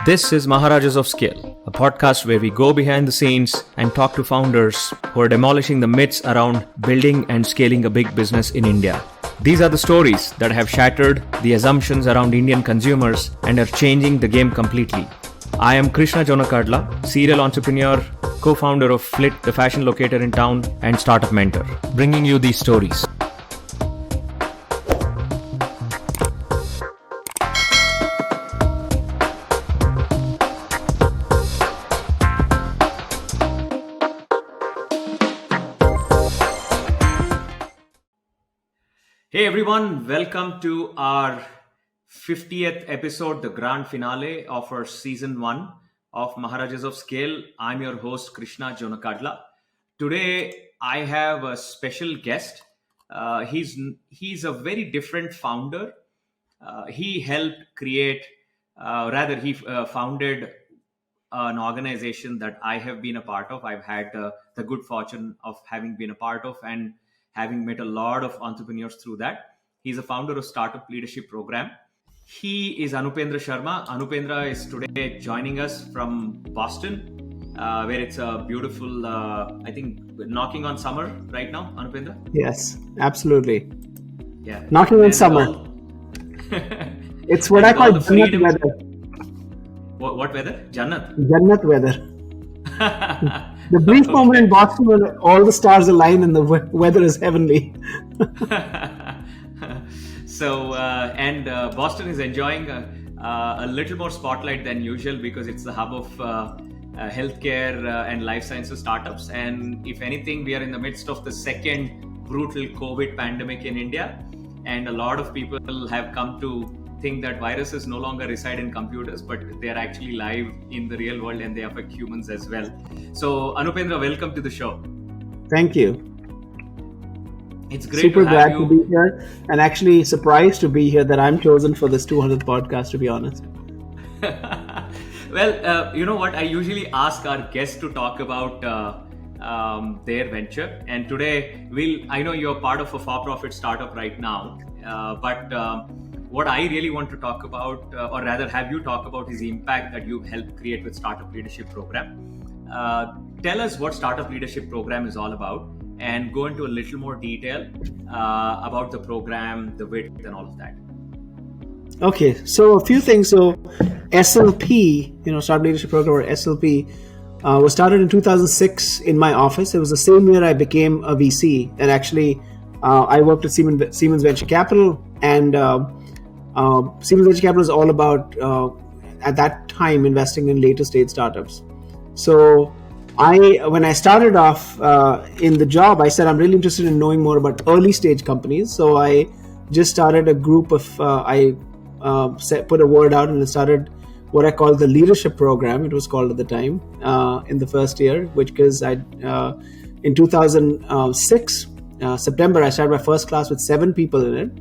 This is Maharajas of Scale, a podcast where we go behind the scenes and talk to founders who are demolishing the myths around building and scaling a big business in India. These are the stories that have shattered the assumptions around Indian consumers and are changing the game completely. I am Krishna Jonakadla, serial entrepreneur, co-founder of Flit, the fashion locator in town, and startup mentor, bringing you these stories. Hey everyone, welcome to our 50th episode, the grand finale of our season 1 of Maharajas of Scale. I'm your host, Krishna Jonakadla. Today, I have a special guest. He's a very different founder. He helped create, he founded an organization that I have been a part of. I've had the good fortune of having been a part of and having met a lot of entrepreneurs through that. He's a founder of Startup Leadership Program. He is Anupendra Sharma. Anupendra is today joining us from Boston, where it's a beautiful, I think, knocking on summer right now, Anupendra? Yes, absolutely. Yeah, knocking on summer. It's what I call Jannat weather. What weather? Jannat weather. The brief moment in Boston when all the stars align and the weather is heavenly. Boston is enjoying a little more spotlight than usual because it's the hub of healthcare and life sciences startups. And if anything, we are in the midst of the second brutal COVID pandemic in India. And a lot of people have come to think that viruses no longer reside in computers, but they are actually live in the real world and they affect humans as well. So Anupendra, welcome to the show. Thank you. It's great Super to have glad you. To be here and actually surprised to be here that I'm chosen for this 200th podcast, to be honest. Well, you know what? I usually ask our guests to talk about their venture. And today, I know you're part of a for-profit startup right now, but what I really want to talk about, or rather have you talk about, is the impact that you've helped create with Startup Leadership Program. Tell us what Startup Leadership Program is all about and go into a little more detail about the program, the width and all of that. Okay, so a few things. So SLP, Startup Leadership Program, or SLP, was started in 2006 in my office. It was the same year I became a VC. And actually, I worked at Siemens Venture Capital, and Siemens Venture Capital is all about, at that time, investing in later stage startups. So when I started off in the job, I said I'm really interested in knowing more about early stage companies. So I just started a group of, put a word out and started what I call the leadership program. It was called at the time in the first year, because in 2006, September, I started my first class with 7 people in it.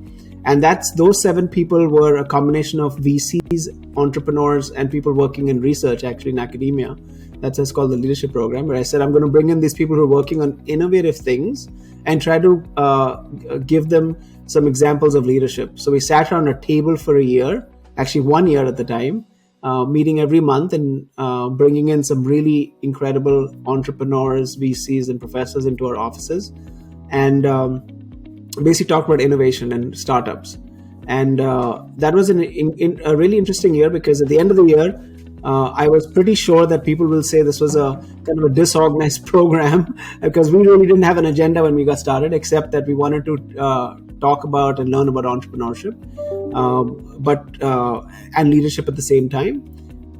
And those 7 people were a combination of VCs, entrepreneurs, and people working in research, actually in academia. That's what's called the leadership program, where I said I'm going to bring in these people who are working on innovative things and try to give them some examples of leadership. So we sat around a table for a year, actually 1 year at the time, meeting every month and bringing in some really incredible entrepreneurs, VCs, and professors into our offices. And basically talk about innovation and startups. And that was a really interesting year, because at the end of the year, I was pretty sure that people will say this was a kind of a disorganized program, because we really didn't have an agenda when we got started, except that we wanted to talk about and learn about entrepreneurship, and leadership at the same time.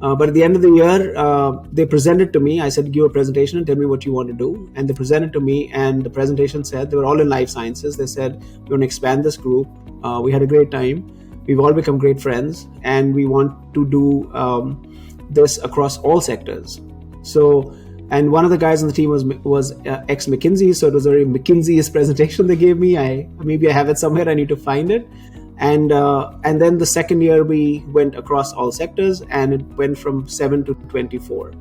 But at the end of the year, they presented to me. I said, give a presentation and tell me what you want to do. And they presented to me, and the presentation said, they were all in life sciences. They said, we want to expand this group. We had a great time. We've all become great friends, and we want to do this across all sectors. So, and one of the guys on the team was ex-McKinsey. So it was a very McKinsey-ish presentation they gave me. Maybe I have it somewhere. I need to find it. And then the second year we went across all sectors, and it went from 7 to 24.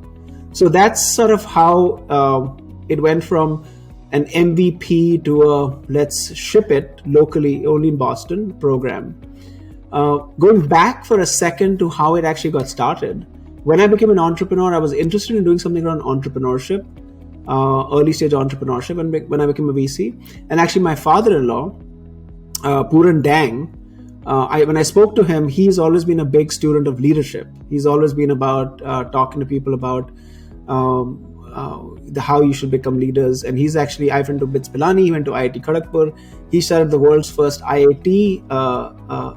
So that's sort of how it went from an MVP to a let's ship it locally only in Boston program. Going back for a second to how it actually got started. when I became an entrepreneur, I was interested in doing something around entrepreneurship, early stage entrepreneurship, and when I became a VC. And actually, my father-in-law, Puran Dang, when I spoke to him, he's always been a big student of leadership. He's always been about talking to people about how you should become leaders. And he's actually, I went to BITS Pilani, he went to IIT Kharagpur. He started the world's first IIT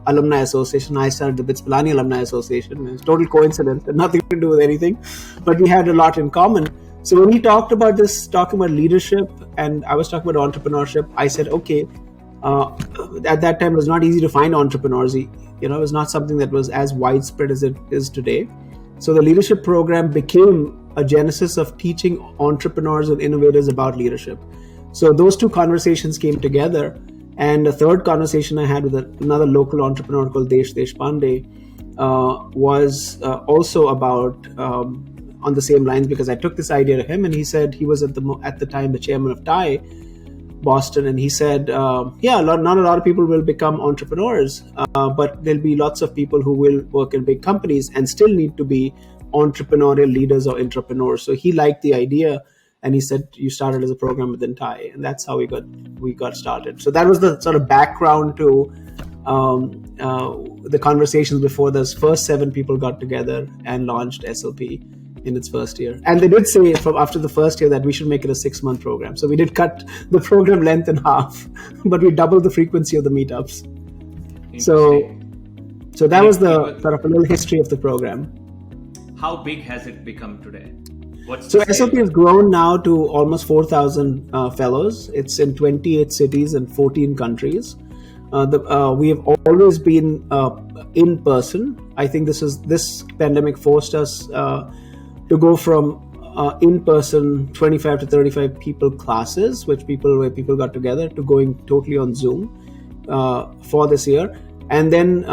alumni association. I started the BITS Pilani Alumni Association. It's total coincidence, had nothing to do with anything, but we had a lot in common. So when he talked about this, talking about leadership, and I was talking about entrepreneurship, I said, okay, at that time it was not easy to find entrepreneurs. It was not something that was as widespread as it is today. So the leadership program became a genesis of teaching entrepreneurs and innovators about leadership. So those two conversations came together. And the third conversation I had with another local entrepreneur called Desh Deshpande was also about on the same lines, because I took this idea to him, and he said he was at the time the chairman of TIE Boston, and he said, not a lot of people will become entrepreneurs, but there'll be lots of people who will work in big companies and still need to be entrepreneurial leaders or entrepreneurs. So he liked the idea, and he said, you started as a program within TIE, and that's how we got started. So that was the sort of background to the conversations before those first 7 people got together and launched SLP in its first year. And they did say after the first year that we should make it a 6-month program. So we did cut the program length in half, but we doubled the frequency of the meetups. So that was the sort of a little history of the program. How big has it become today? So SLP has grown now to almost 4,000 fellows. It's in 28 cities and 14 countries. We have always been in person. I think this pandemic forced us to go from in-person 25 to 35 people classes, where people got together, to going totally on Zoom for this year. And then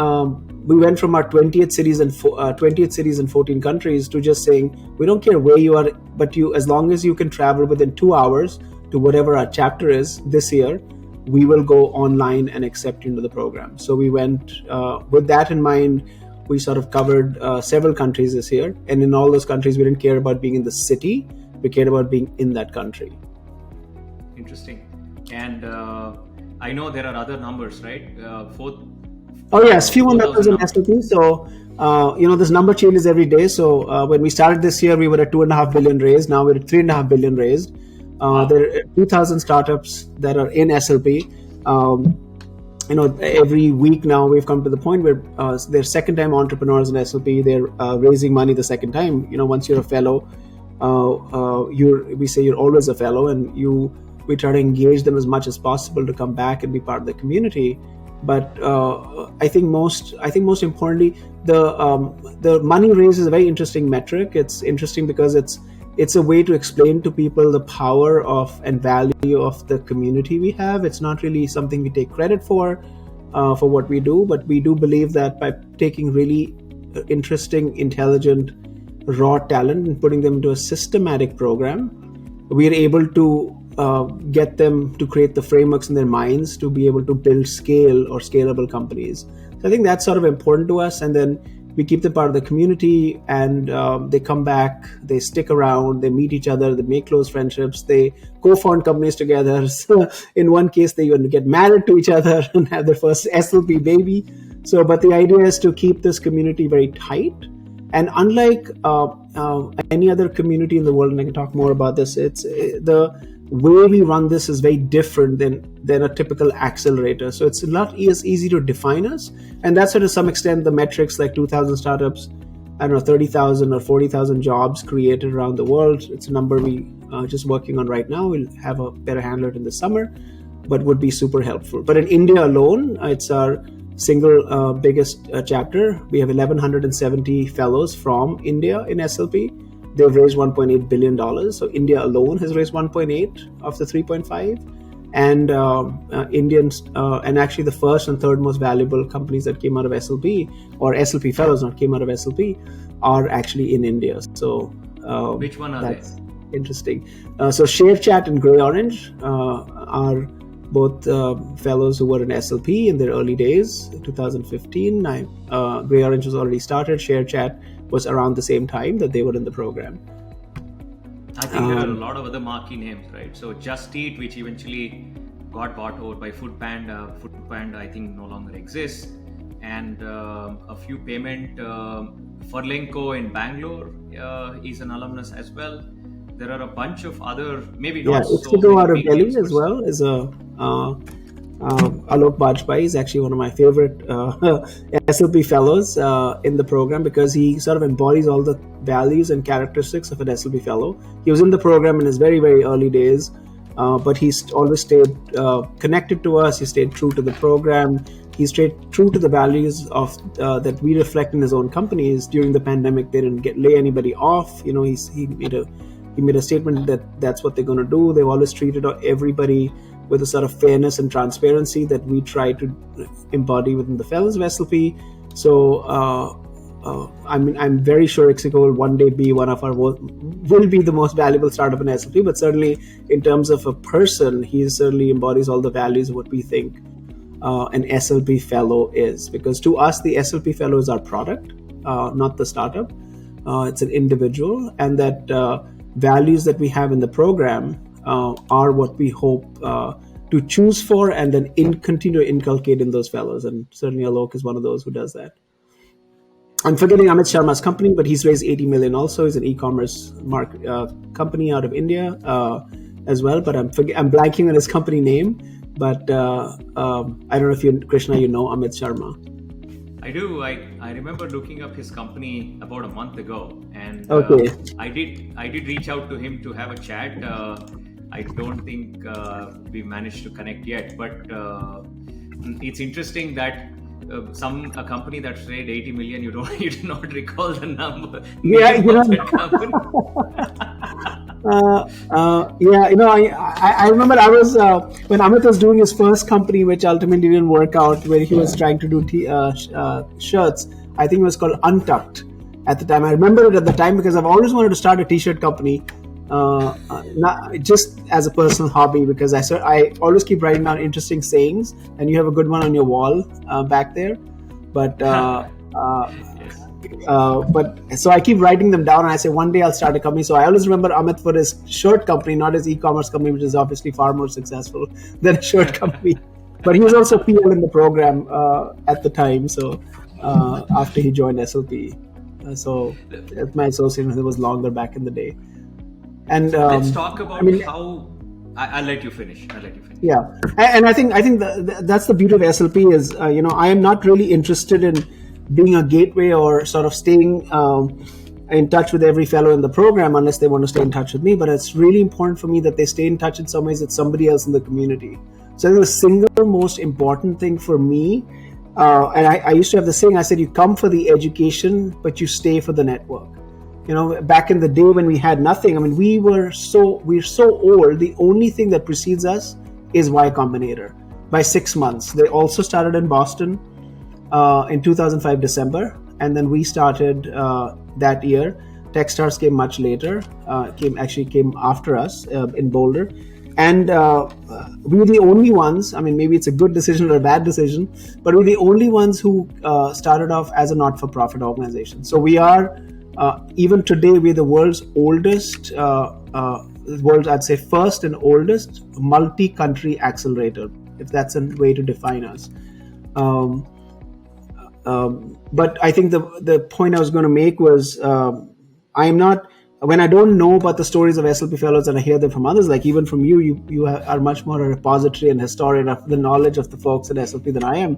we went from our 20th cities and 14 countries to just saying, we don't care where you are, but as long as you can travel within 2 hours to whatever our chapter is this year, we will go online and accept you into the program. So we went with that in mind. We sort of covered several countries this year. And in all those countries, we didn't care about being in the city. We cared about being in that country. Interesting. And I know there are other numbers, right? Few more numbers in SLP. So, this number changes every day. So when we started this year, we were at 2.5 billion raised. Now we're at 3.5 billion raised. There are 2,000 startups that are in SLP. Every week now we've come to the point where they're second-time entrepreneurs in SLP. They're raising money the second time. Once you're a fellow, we say you're always a fellow, and we try to engage them as much as possible to come back and be part of the community. But I think most importantly, the money raised is a very interesting metric. It's interesting because it's a way to explain to people the power of and value of the community we have. It's not really something we take credit for what we do, but we do believe that by taking really interesting, intelligent, raw talent and putting them into a systematic program, we are able to get them to create the frameworks in their minds to be able to build scale or scalable companies. So I think that's sort of important to us. And then we keep them part of the community, and they come back, they stick around, they meet each other, they make close friendships, they co-found companies together. So in one case, they even get married to each other and have their first SLP baby. But the idea is to keep this community very tight. And unlike any other community in the world, and I can talk more about this, it's the way we run this is very different than a typical accelerator. So it's not as easy to define us. And that's why to some extent the metrics like 2,000 startups, 30,000 or 40,000 jobs created around the world. It's a number we just working on right now. We'll have a better handle in the summer, but would be super helpful. But in India alone, it's our single biggest chapter. We have 1,170 fellows from India in SLP. They've raised $1.8 billion. So India alone has raised 1.8 of the 3.5. And Indians, and actually the first and third most valuable companies that came out of SLP, or SLP fellows not came out of SLP, are actually in India. So which one are they? Interesting. So ShareChat and Grey Orange are both fellows who were in SLP in their early days, 2015. Grey Orange was already started. Share Chat was around the same time that they were in the program. I think there are a lot of other marquee names, right? So Just Eat, which eventually got bought over by Foodpanda. Foodpanda, I think, no longer exists. And a few payment, Furlenco in Bangalore is an alumnus as well. There are a bunch of other, maybe not so Ixigo out of many big Delhi names, as well is a Alok Bajpai is actually one of my favorite SLP fellows in the program, because he sort of embodies all the values and characteristics of an SLP fellow. He was in the program in his very, very early days, but he's always stayed connected to us. He stayed true to the program. He stayed true to the values of that we reflect in his own companies. During the pandemic, they didn't lay anybody off. You know, he made a statement that that's what they're going to do. They've always treated everybody with a sort of fairness and transparency that we try to embody within the fellows of SLP. So I'm very sure Ixigo will one day be will be the most valuable startup in SLP. But certainly, in terms of a person, he certainly embodies all the values of what we think an SLP fellow is. Because to us, the SLP fellow is our product, not the startup. It's an individual, and that values that we have in the program are what we hope to choose for and then continue to inculcate in those fellows. And certainly Alok is one of those who does that. I'm forgetting Amit Sharma's company, but he's raised 80 million also. He's an e-commerce company out of India as well. But I'm blanking on his company name. But I don't know if Krishna, you know Amit Sharma. I do. I remember looking up his company about a month ago, and okay. I did reach out to him to have a chat. I don't think we managed to connect yet, but it's interesting that a company that's raised 80 million, you do not recall the number. Yeah, you know. I remember I was when Amit was doing his first company, which ultimately didn't work out, where he was trying to do shirts. I think it was called Untucked at the time. I remember it at the time because I've always wanted to start a t-shirt company, not just as a personal hobby, because I always keep writing down interesting sayings, and you have a good one on your wall back there. But so I keep writing them down, and I say one day I'll start a company. So I always remember Amit for his shirt company, not his e-commerce company, which is obviously far more successful than a shirt company. But he was also PL in the program at the time. So after he joined SLP, so my association with him was longer back in the day. And let's talk about how. I'll let you finish. Yeah, and I think that's the beauty of SLP is I am not really interested in being a gateway or sort of staying in touch with every fellow in the program unless they want to stay in touch with me. But it's really important for me that they stay in touch in some ways with somebody else in the community. So I think the single most important thing for me, and I used to have the saying, I said, you come for the education, but you stay for the network. Back in the day when we had nothing, I mean, we're so old. The only thing that precedes us is Y Combinator by 6 months. They also started in Boston in 2005 December, and then we started that year. Techstars came much later, came after us in Boulder, and we were the only ones. I mean, maybe it's a good decision or a bad decision, but we're the only ones who started off as a not-for-profit organization. So we are. Even today, we're the world's oldest, I'd say first and oldest multi-country accelerator, if that's a way to define us. But I think the point I was going to make was when I don't know about the stories of SLP fellows and I hear them from others, like even from you are much more a repository and historian of the knowledge of the folks at SLP than I am.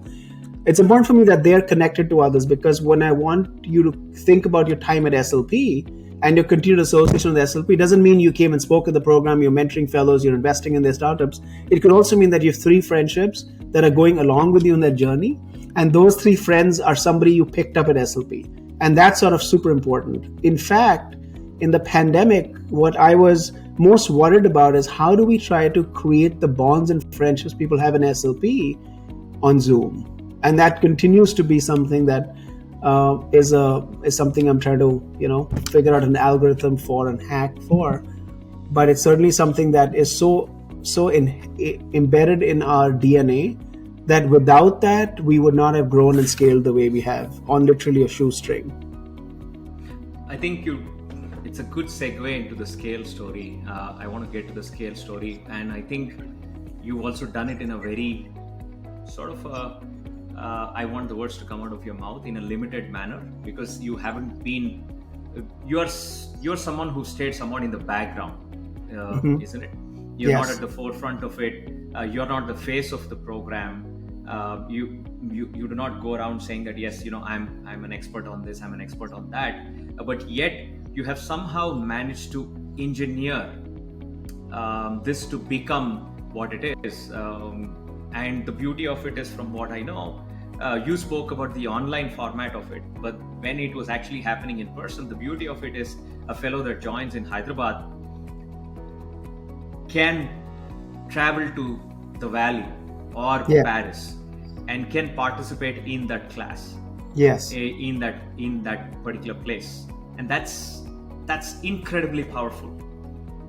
It's important for me that they're connected to others, because when I want you to think about your time at SLP and your continued association with SLP, doesn't mean you came and spoke at the program, you're mentoring fellows, you're investing in their startups. It could also mean that you have 3 friendships that are going along with you on that journey. And those 3 friends are somebody you picked up at SLP. And that's sort of super important. In fact, in the pandemic, what I was most worried about is how do we try to create the bonds and friendships people have in SLP on Zoom? And that continues to be something that is something I'm trying to figure out an algorithm for and hack for. But it's certainly something that is so so embedded in our DNA that without that, we would not have grown and scaled the way we have on literally a shoestring. I think it's a good segue into the scale story. I want to get to the scale story, and I think you've also done it in a very sort of I want the words to come out of your mouth in a limited manner, because you haven't been, you're someone who stayed somewhat in the background, isn't it? You're Yes. not at the forefront of it. You're not the face of the program. You do not go around saying that, yes, I'm an expert on this, I'm an expert on that, but yet you have somehow managed to engineer this to become what it is. And the beauty of it is, from what I know, you spoke about the online format of it, but when it was actually happening in person, the beauty of it is a fellow that joins in Hyderabad can travel to the Valley or Paris and can participate in that class. Yes. In that particular place, and that's incredibly powerful.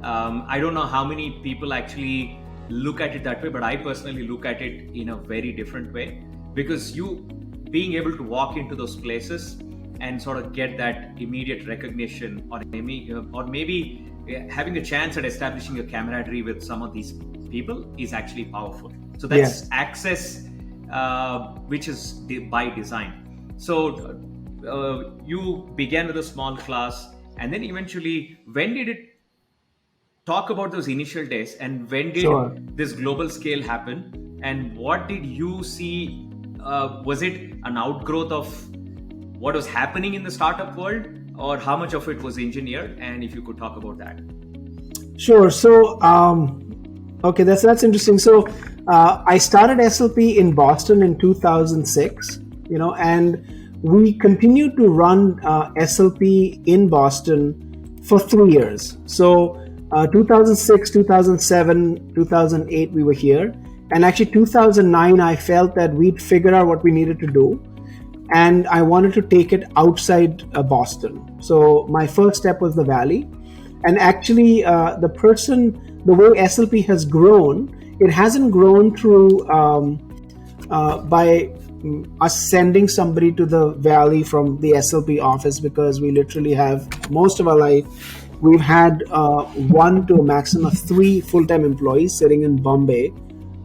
I don't know how many people actually look at it that way, but I personally look at it in a very different way, because you being able to walk into those places and sort of get that immediate recognition, or maybe having a chance at establishing a camaraderie with some of these people is actually powerful. So that's access, which is by design. So you began with a small class, and then eventually, when did it talk about those initial days, and when did this global scale happen, and what did you see? Was it an outgrowth of what was happening in the startup world, or how much of it was engineered? And if you could talk about that. Sure. So, okay, that's interesting. So, I started SLP in Boston in 2006, and we continued to run SLP in Boston for 3 years. So, 2006, 2007, 2008, we were here. And actually 2009, I felt that we'd figured out what we needed to do. And I wanted to take it outside Boston. So my first step was the Valley. And actually, the way SLP has grown, it hasn't grown through by us sending somebody to the Valley from the SLP office, because we literally have, most of our life, we've had 1 to a maximum of 3 full-time employees sitting in Bombay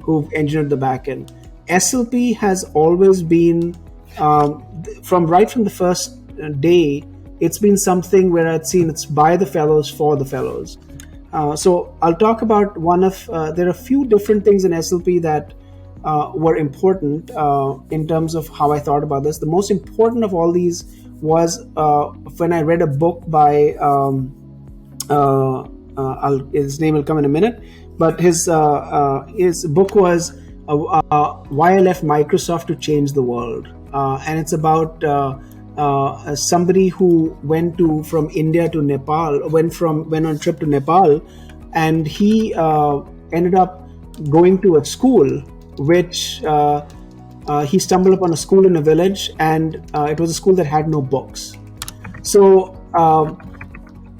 who've engineered the backend. SLP has always been, from the first day, it's been something where I'd seen it's by the fellows for the fellows. So I'll talk about there are a few different things in SLP that were important in terms of how I thought about this. The most important of all these was when I read a book by, his name will come in a minute, but his book was Why I Left Microsoft to Change the World, and it's about somebody who went from India to Nepal, went on a trip to Nepal, and he ended up going to a school which he stumbled upon a school in a village, and it was a school that had no books. So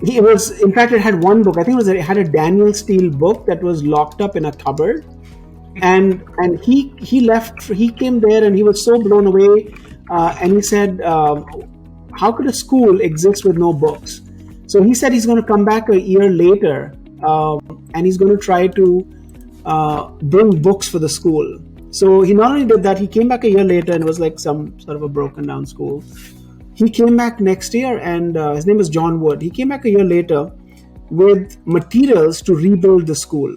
it had one book. I think it had a Daniel Steele book that was locked up in a cupboard, and he left. He came there and he was so blown away, and he said, "How could a school exist with no books?" So he said he's going to come back a year later, and he's going to try to bring books for the school. So he not only did that, he came back a year later, and it was like some sort of a broken down school. He came back next year, and his name was John Wood. He came back a year later with materials to rebuild the school.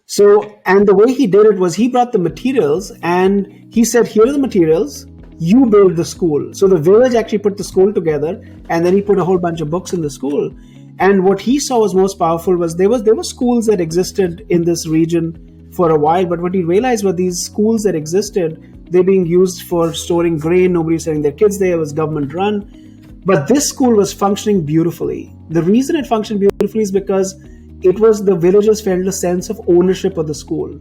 So, and the way he did it was he brought the materials and he said, here are the materials, you build the school. So the village actually put the school together, and then he put a whole bunch of books in the school. And what he saw was most powerful was there were schools that existed in this region for a while, but what he realized were these schools that existed, they're being used for storing grain, nobody was sending their kids there, it was government run. But this school was functioning beautifully. The reason it functioned beautifully is because it was the villagers felt a sense of ownership of the school.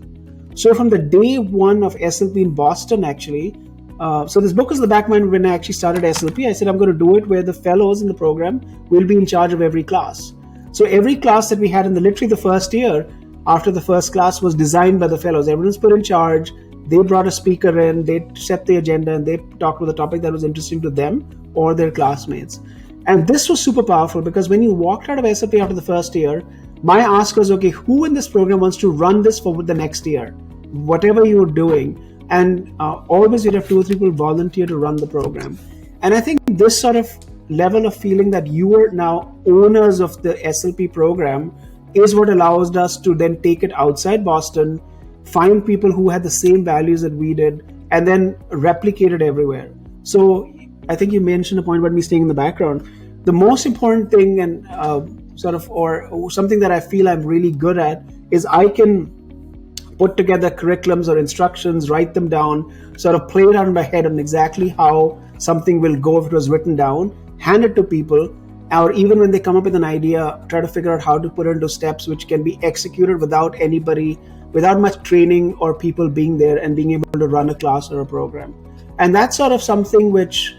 So from the day one of SLP in Boston, actually, so this book was the back of my mind when I actually started SLP. I said, I'm going to do it where the fellows in the program will be in charge of every class. So every class that we had in literally the first year, after the first class, was designed by the fellows. Everyone's put in charge. They brought a speaker in, they set the agenda, and they talked about the topic that was interesting to them or their classmates. And this was super powerful because when you walked out of SLP after the first year, my ask was, okay, who in this program wants to run this for the next year? Whatever you were doing. And always you'd have 2 or 3 people volunteer to run the program. And I think this sort of level of feeling that you are now owners of the SLP program is what allows us to then take it outside Boston, find people who had the same values that we did, and then replicate it everywhere. So I think you mentioned a point about me staying in the background. The most important thing and or something that I feel I'm really good at is I can put together curriculums or instructions, write them down, sort of play it out in my head on exactly how something will go if it was written down, hand it to people, or even when they come up with an idea, try to figure out how to put it into steps which can be executed without much training or people being there and being able to run a class or a program. And that's sort of something which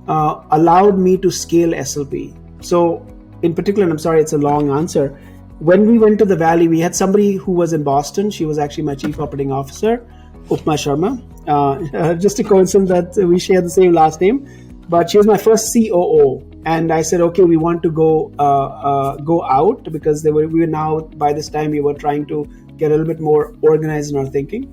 allowed me to scale SLP. So in particular, and I'm sorry, it's a long answer. When we went to the Valley, we had somebody who was in Boston. She was actually my chief operating officer, Anupendra Sharma. Just a coincidence that we share the same last name, but she was my first COO. And I said, okay, we want to go out because we were now, by this time, we were trying to get a little bit more organized in our thinking.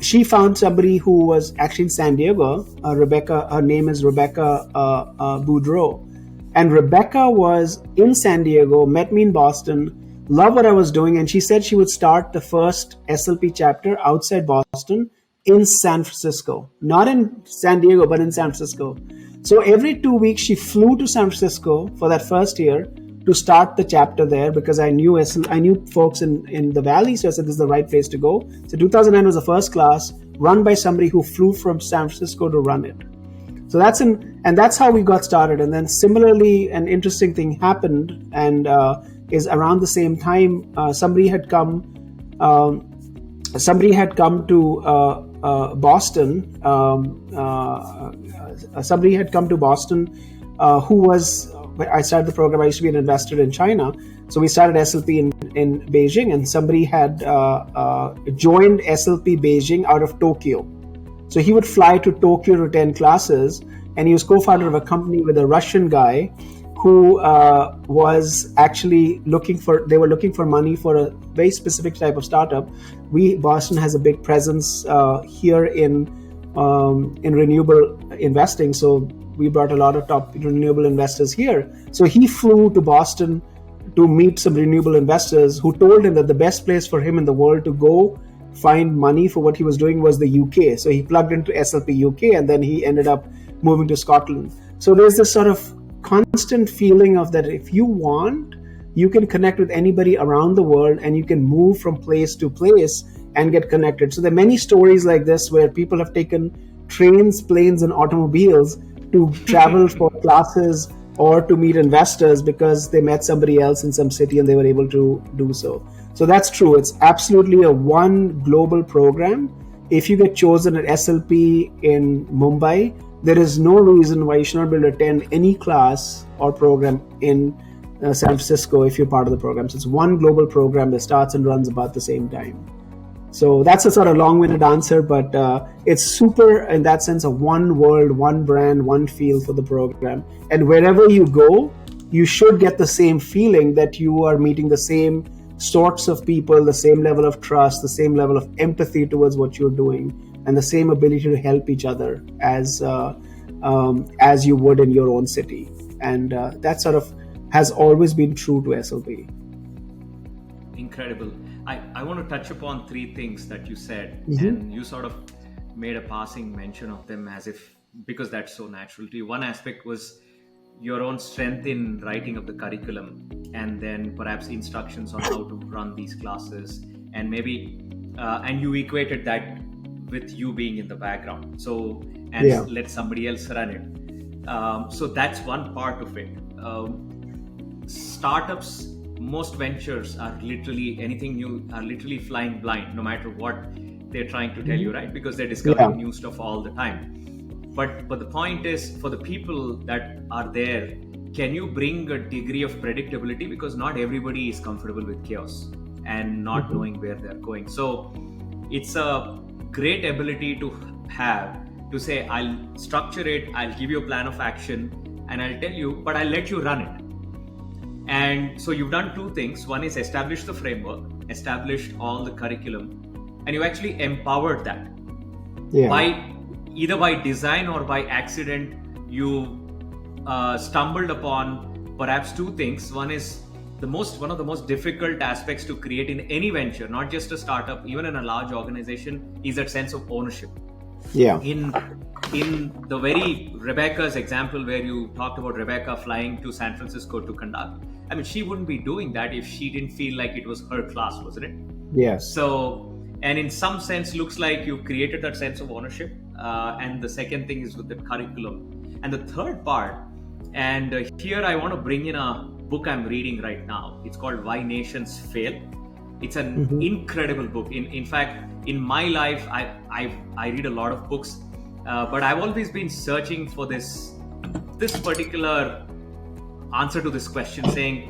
She found somebody who was actually in San Diego, Rebecca. Her name is Rebecca Boudreau. And Rebecca was in San Diego, met me in Boston, loved what I was doing, and she said she would start the first SLP chapter outside Boston in San Francisco. Not in San Diego, but in San Francisco. So every 2 weeks, she flew to San Francisco for that first year to start the chapter there because I knew folks in the Valley, so I said this is the right place to go. So 2009 was the first class run by somebody who flew from San Francisco to run it. So that's how we got started. And then similarly, an interesting thing happened, and is around the same time somebody had come to Boston. Somebody had come to Boston who was. I started the program. I used to be an investor in China, so we started SLP in Beijing, and somebody had joined SLP Beijing out of Tokyo. So he would fly to Tokyo to attend classes, and he was co-founder of a company with a Russian guy who was actually looking for money for a very specific type of startup. Boston has a big presence here in renewable investing, so we brought a lot of top renewable investors here. So he flew to Boston to meet some renewable investors who told him that the best place for him in the world to go find money for what he was doing was the UK. So he plugged into SLP UK, and then he ended up moving to Scotland. So there's this sort of constant feeling of that if you want, you can connect with anybody around the world, and you can move from place to place and get connected. So there are many stories like this where people have taken trains, planes, and automobiles to travel for classes or to meet investors because they met somebody else in some city and they were able to do so. So that's true. It's absolutely a one global program. If you get chosen at SLP in Mumbai, there is no reason why you should not be able to attend any class or program in San Francisco if you're part of the program. So it's one global program that starts and runs about the same time. So that's a sort of long-winded answer, but it's super in that sense of one world, one brand, one feel for the program. And wherever you go, you should get the same feeling that you are meeting the same sorts of people, the same level of trust, the same level of empathy towards what you're doing, and the same ability to help each other as you would in your own city. And that sort of has always been true to SLP. Incredible. I want to touch upon 3 things that you said, and you sort of made a passing mention of them as if because that's so natural to you. One aspect was your own strength in writing of the curriculum, and then perhaps instructions on how to run these classes, and maybe and you equated that with you being in the background, let somebody else run it. So that's one part of it. Startups, most ventures are literally anything new are literally flying blind, no matter what they're trying to tell you, right? Because they're discovering new stuff all the time. But the point is, for the people that are there can you bring a degree of predictability, because not everybody is comfortable with chaos and not knowing where they're going. So it's a great ability to have, to say, I'll structure it, I'll give you a plan of action, and I'll tell you, but I'll let you run it. And so you've done two things. One is establish the framework, established all the curriculum, and you actually empowered that. By either by design or by accident, you stumbled upon perhaps two things. One is one of the most difficult aspects to create in any venture, not just a startup, even in a large organization, is that sense of ownership. In the very Rebecca's example where you talked about Rebecca flying to San Francisco to conduct, I mean, she wouldn't be doing that if she didn't feel like it was her class, wasn't it? Yes. So, and in some sense, looks like you created that sense of ownership. And the second thing is with the curriculum. And the third part, and here I want to bring in a book I'm reading right now. It's called Why Nations Fail. It's an incredible book. In fact, in my life, I read a lot of books, but I've always been searching for this particular answer to this question, saying,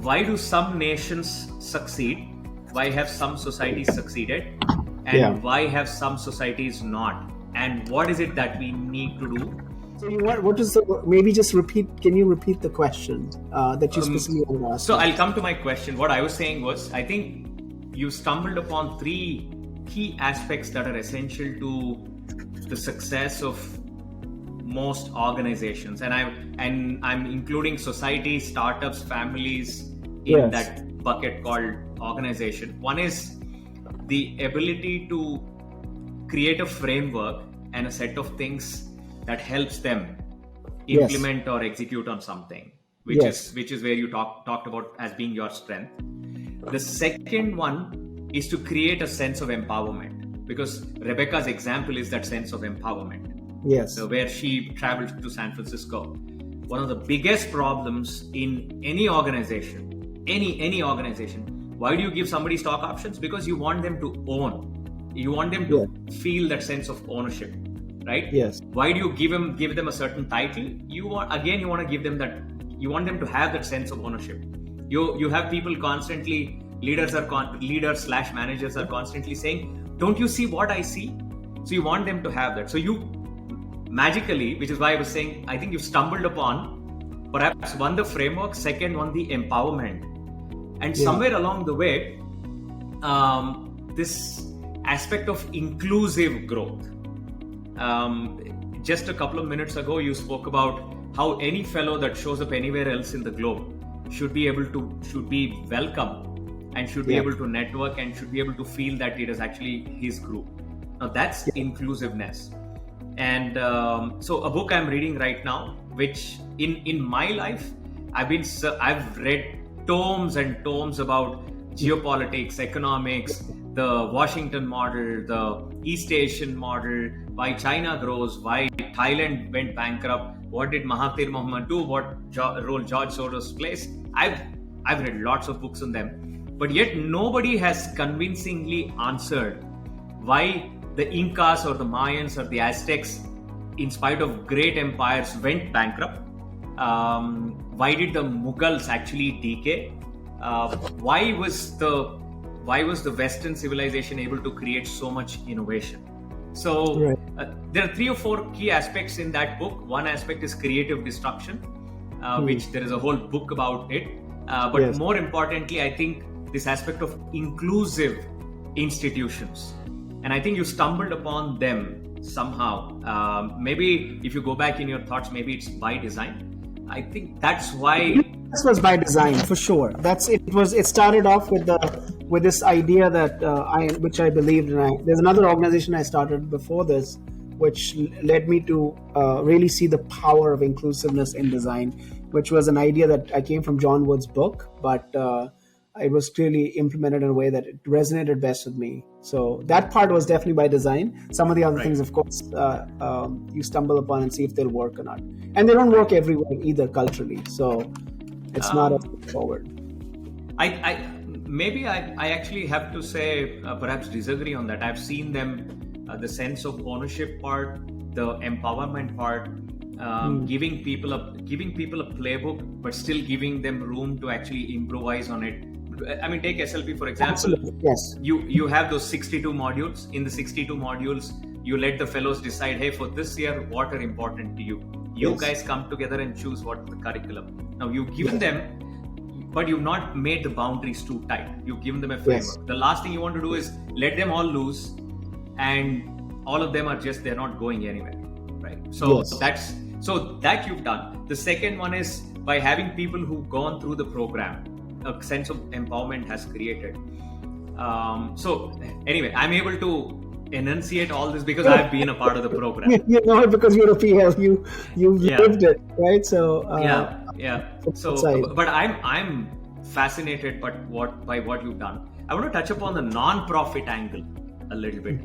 why do some nations succeed? Why have some societies succeeded? And why have some societies not? And what is it that we need to do? So what is maybe just repeat, can you repeat the question that you specifically asked? So I'll come to my question. What I was saying was, I think you stumbled upon three key aspects that are essential to the success of most organizations. And I'm including societies, startups, families in that bucket called organization. One is the ability to create a framework and a set of things that helps them implement or execute on something, which is where you talked about as being your strength. The second one is to create a sense of empowerment, because Rebecca's example is that sense of empowerment. So where she traveled to San Francisco. One of the biggest problems in any organization, any organization, why do you give somebody stock options? Because you want them to own. You want them to feel that sense of ownership, right? Why do you give them a certain title? You want to give them that. You want them to have that sense of ownership. You have people constantly, leaders/managers are constantly saying, "Don't you see what I see?" So you want them to have that. So you magically, which is why I was saying, I think you've stumbled upon perhaps one, the framework, second one, the empowerment, and somewhere along the way, this aspect of inclusive growth. Just a couple of minutes ago, you spoke about how any fellow that shows up anywhere else in the globe should be welcome and should be able to network and should be able to feel that it is actually his group. Now that's inclusiveness. And so a book I'm reading right now, which in my life, I've read tomes and tomes about geopolitics, economics, the Washington model, the East Asian model, why China grows, why Thailand went bankrupt, what did Mahathir Mohamad do, what role George Soros plays. I've read lots of books on them, but yet nobody has convincingly answered why the Incas or the Mayans or the Aztecs, in spite of great empires, went bankrupt. Why did the Mughals actually decay? Why was the Western civilization able to create so much innovation? So there are 3 or 4 key aspects in that book. One aspect is creative destruction, which there is a whole book about it. But more importantly, I think this aspect of inclusive institutions. And I think you stumbled upon them somehow. Maybe if you go back in your thoughts, maybe it's by design. I think that's why. This was by design for sure. It started off with this idea that which I believed in. There's another organization I started before this, which led me to really see the power of inclusiveness in design, which was an idea that I came from John Wood's book, but it was clearly implemented in a way that it resonated best with me. So that part was definitely by design. Some of the other things, of course, you stumble upon and see if they'll work or not. And they don't work everywhere either culturally. So it's not as straightforward. I actually have to say, perhaps disagree on that. I've seen them, the sense of ownership part, the empowerment part, giving people a playbook, but still giving them room to actually improvise on it. I mean, take SLP for example. Absolutely. Yes. You have those 62 modules. In the 62 modules, you let the fellows decide, hey, for this year, what are important to you? You Yes. guys come together and choose what the curriculum. Now you've given them, but you've not made the boundaries too tight. You've given them a framework. Yes. The last thing you want to do is let them all loose, and all of them are just, they're not going anywhere, right? So Yes. that you've done. The second one is by having people who've gone through the program, a sense of empowerment has created. So anyway, I'm able to enunciate all this because I've been a part of the program. You know it because you're a PL. You've lived it, right? So yeah. So, but I'm fascinated by what you've done. I want to touch upon the non-profit angle a little bit,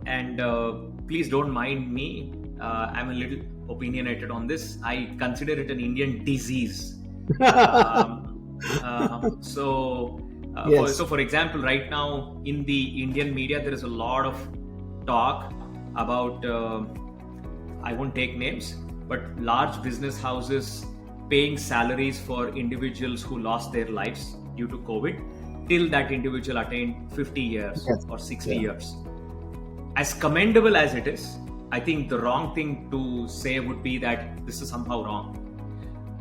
and please don't mind me. I'm a little opinionated on this. I consider it an Indian disease. So for example, right now in the Indian media, there is a lot of talk about, I won't take names, but large business houses paying salaries for individuals who lost their lives due to COVID till that individual attained 50 years or 60 years. As commendable as it is, I think the wrong thing to say would be that this is somehow wrong.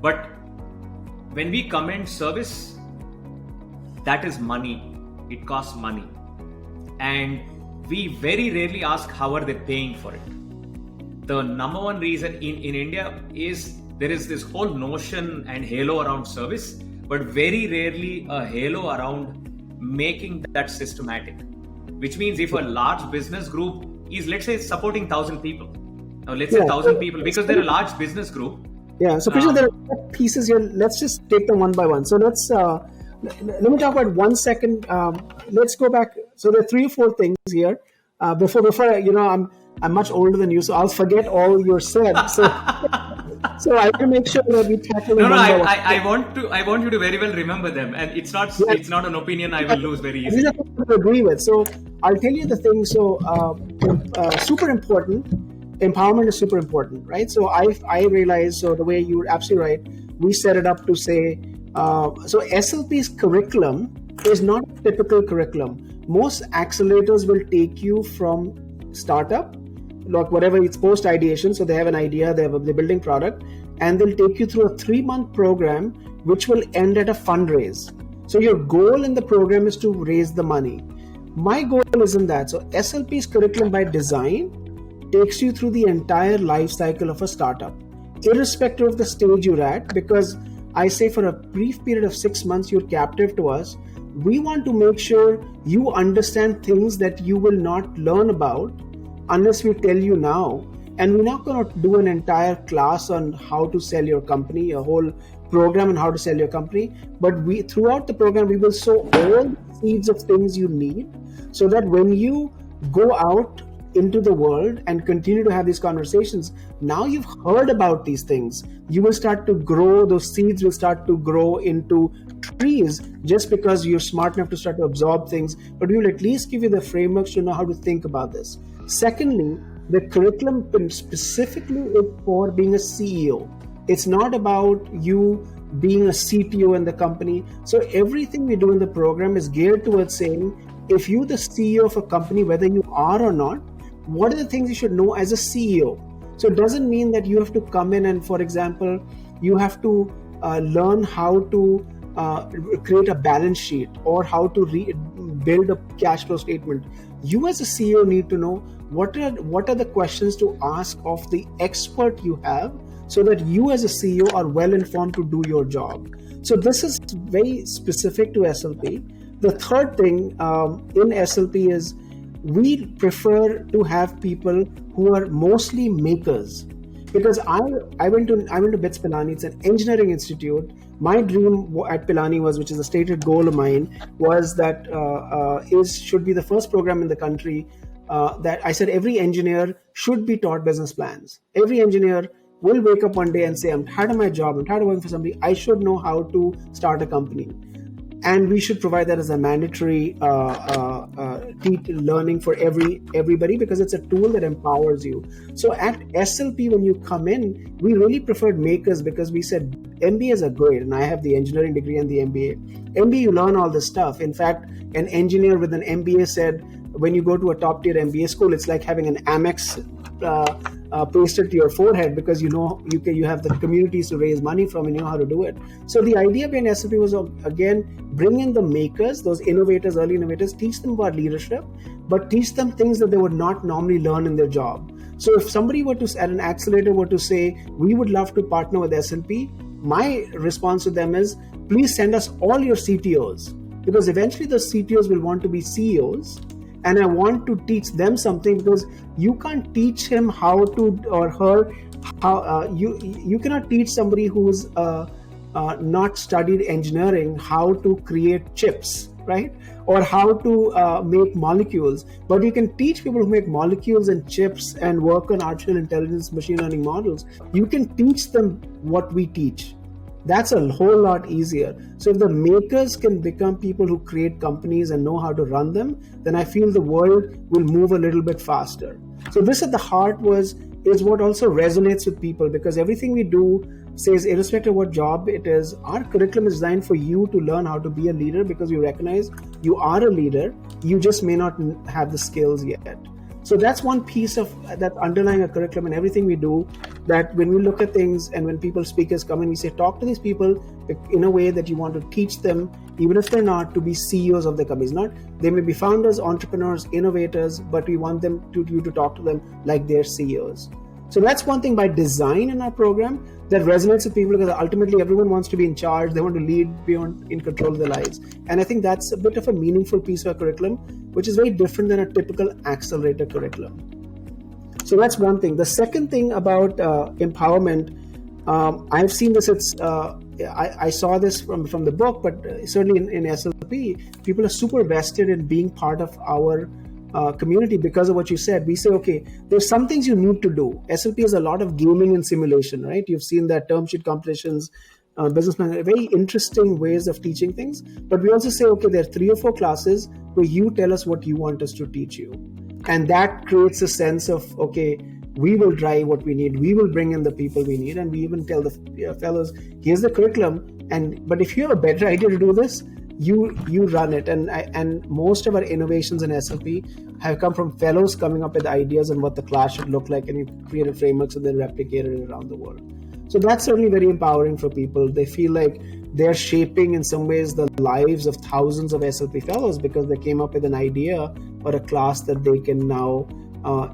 But when we commend service, that is money. It costs money. And we very rarely ask how are they paying for it. The number one reason in India is there is this whole notion and halo around service, but very rarely a halo around making that systematic. Which means if a large business group is, let's say, supporting 1,000 people. Now let's say 1,000 people, because they're a large business group. Yeah, so Krishna, there are pieces here. Let's just take them one by one. So let me talk about 1 second. Let's go back. So there are 3 or 4 things here. Before I'm much older than you, so I'll forget all you said. So I can make sure that we tackle them. I want you to very well remember them, and it's not an opinion I will lose very easily. These are things to agree with. So I'll tell you the thing. So super important. Empowerment is super important, right? So I realize, so the way you're absolutely right, we set it up to say, so SLP's curriculum is not a typical curriculum. Most accelerators will take you from startup, like whatever it's post ideation. So they have an idea, they're building product, and they'll take you through a 3-month program, which will end at a fundraise. So your goal in the program is to raise the money. My goal isn't that. So SLP's curriculum by design takes you through the entire life cycle of a startup, irrespective of the stage you're at, because I say for a brief period of 6 months, you're captive to us. We want to make sure you understand things that you will not learn about unless we tell you now. And we're not going to do an entire class on how to sell your company, a whole program on how to sell your company. But throughout the program, we will sow all the seeds of things you need so that when you go out into the world and continue to have these conversations, now you've heard about these things, you will start to grow, those seeds will start to grow into trees just because you're smart enough to start to absorb things, but we will at least give you the frameworks to know how to think about this. Secondly, the curriculum specifically is for being a CEO. It's not about you being a CTO in the company. So everything we do in the program is geared towards saying, if you're the CEO of a company, whether you are or not, what are the things you should know as a CEO? So it doesn't mean that you have to come in and, for example, you have to learn how to create a balance sheet or how to build a cash flow statement. You as a CEO need to know what are the questions to ask of the expert you have so that you as a CEO are well informed to do your job. So this is very specific to SLP. The third thing in SLP is we prefer to have people who are mostly makers, because I went to BITS Pilani. It's an engineering institute. My dream at Pilani which is a stated goal of mine, was that should be the first program in the country that I said every engineer should be taught business plans. Every engineer will wake up one day and say, I'm tired of my job, I'm tired of working for somebody, I should know how to start a company. and we should provide that as a mandatory learning for everybody, because it's a tool that empowers you. So at SLP, when you come in, we really preferred makers, because we said MBAs are great, and I have the engineering degree and the MBA. You learn all this stuff. In fact, an engineer with an MBA said, when you go to a top tier MBA school, it's like having an Amex pasted to your forehead, because you have the communities to raise money from, and you know how to do it. So the idea behind SLP was, again, bring in the makers, those innovators, early innovators, teach them about leadership, but teach them things that they would not normally learn in their job. So if somebody were to, at an accelerator, were to say, we would love to partner with SLP, my response to them is, please send us all your CTOs, because eventually the CTOs will want to be CEOs. And I want to teach them something, because you can't teach him how to, or her, how you cannot teach somebody who's not studied engineering how to create chips, right? Or how to make molecules. But you can teach people who make molecules and chips and work on artificial intelligence, machine learning models. You can teach them what we teach. That's a whole lot easier. So if the makers can become people who create companies and know how to run them, then I feel the world will move a little bit faster. So this at the heart is what also resonates with people, because everything we do says, irrespective of what job it is, our curriculum is designed for you to learn how to be a leader, because you recognize you are a leader. You just may not have the skills yet. So that's one piece of that underlying a curriculum and everything we do, that when we look at things and when speakers come in, we say, talk to these people in a way that you want to teach them, even if they're not, to be CEOs of their companies. They may be founders, entrepreneurs, innovators, but we want you to talk to them like they're CEOs. So that's one thing by design in our program that resonates with people, because ultimately everyone wants to be in charge. They want to lead, be in control of their lives. And I think that's a bit of a meaningful piece of our curriculum, which is very different than a typical accelerator curriculum. So that's one thing. The second thing about empowerment, I've seen this. I saw this from the book, but certainly in SLP, people are super vested in being part of our community because of what you said. We say, okay, there's some things you need to do. SLP has a lot of gaming and simulation, right? You've seen that term sheet competitions, businessmen, very interesting ways of teaching things. But we also say, okay, there are 3 or 4 classes where you tell us what you want us to teach you. And that creates a sense of, okay, we will drive what we need. We will bring in the people we need. And we even tell the fellows, here's the curriculum. But if you have a better idea to do this, you run it. And most of our innovations in SLP have come from fellows coming up with ideas on what the class should look like, and you create frameworks and then replicate it around the world. So that's certainly very empowering for people. They feel like they're shaping in some ways the lives of thousands of SLP fellows, because they came up with an idea or a class that they can now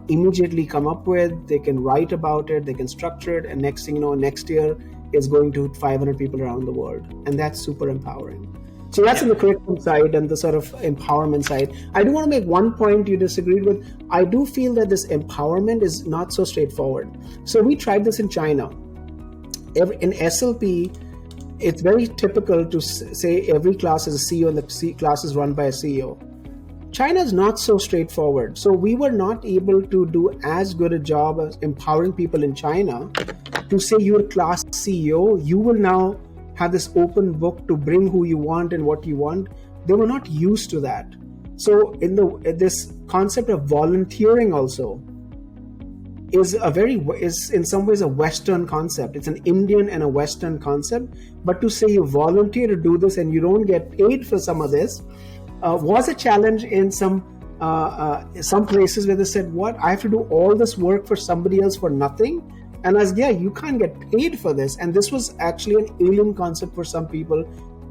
immediately come up with. They can write about it, they can structure it, and next thing you know, next year is going to 500 people around the world. And that's super empowering. So that's in the curriculum side and the sort of empowerment side. I do want to make one point you disagreed with. I do feel that this empowerment is not so straightforward. So we tried this in China. In SLP, it's very typical to say every class is a CEO and the class is run by a CEO. China is not so straightforward. So we were not able to do as good a job as empowering people in China to say you're class CEO, you will now have this open book to bring who you want and what you want. They were not used to that. So this concept of volunteering also is in some ways a Western concept. It's an Indian and a Western concept. But to say you volunteer to do this and you don't get paid for some of this was a challenge in some places where they said, what, I have to do all this work for somebody else for nothing? And I was, yeah, you can't get paid for this. And this was actually an alien concept for some people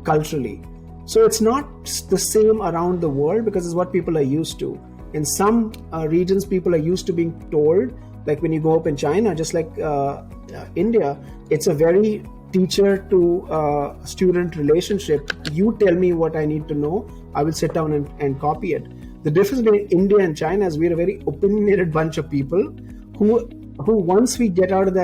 culturally. So it's not the same around the world, because it's what people are used to. In some regions, people are used to being told, like when you go up in China, just like India, it's a very teacher to student relationship. You tell me what I need to know, I will sit down and copy it. The difference between India and China is we're a very opinionated bunch of people who once we get out of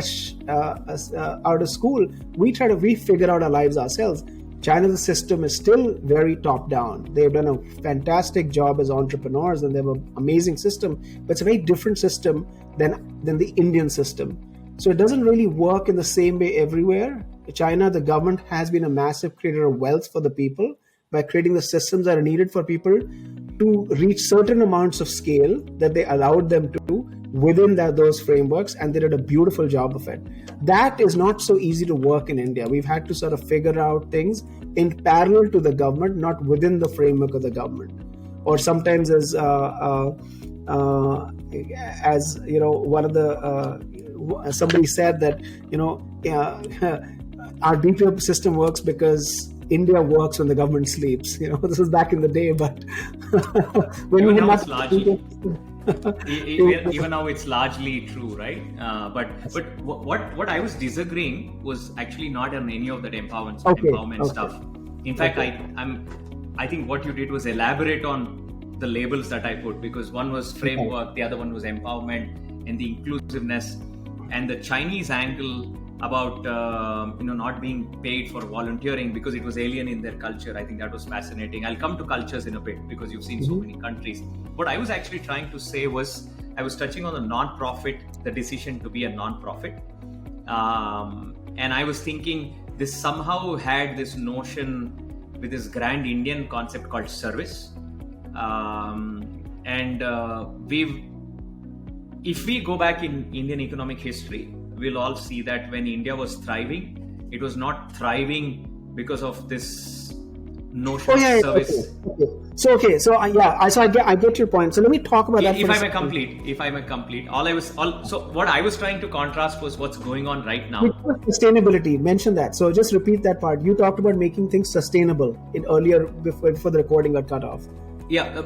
out of school, we figure out our lives ourselves. China's system is still very top down. They've done a fantastic job as entrepreneurs and they have an amazing system, but it's a very different system than the Indian system. So it doesn't really work in the same way everywhere. China, the government has been a massive creator of wealth for the people, by creating the systems that are needed for people to reach certain amounts of scale that they allowed them to within those frameworks, and they did a beautiful job of it. That is not so easy to work in India. We've had to sort of figure out things in parallel to the government, not within the framework of the government. Or sometimes as one of the somebody said that our BPO system works because India works when the government sleeps. This was back in the day, but when Even we now had it's largely, even now it's largely true, right? But what I was disagreeing was actually not on any of that empowerment stuff. In fact, I think what you did was elaborate on the labels that I put, because one was framework, the other one was empowerment and the inclusiveness, and the Chinese angle about not being paid for volunteering because it was alien in their culture. I think that was fascinating. I'll come to cultures in a bit because you've seen so many countries. What I was actually trying to say was, I was touching on the non-profit, the decision to be a non-profit, and I was thinking this somehow had this notion with this grand Indian concept called service, if we go back in Indian economic history, we'll all see that when India was thriving, it was not thriving because of this notion of service. Okay. So I get your point. So let me talk about that. If I may complete, what I was trying to contrast was what's going on right now. Sustainability. Mention that. So just repeat that part. You talked about making things sustainable earlier before the recording got cut off. Yeah.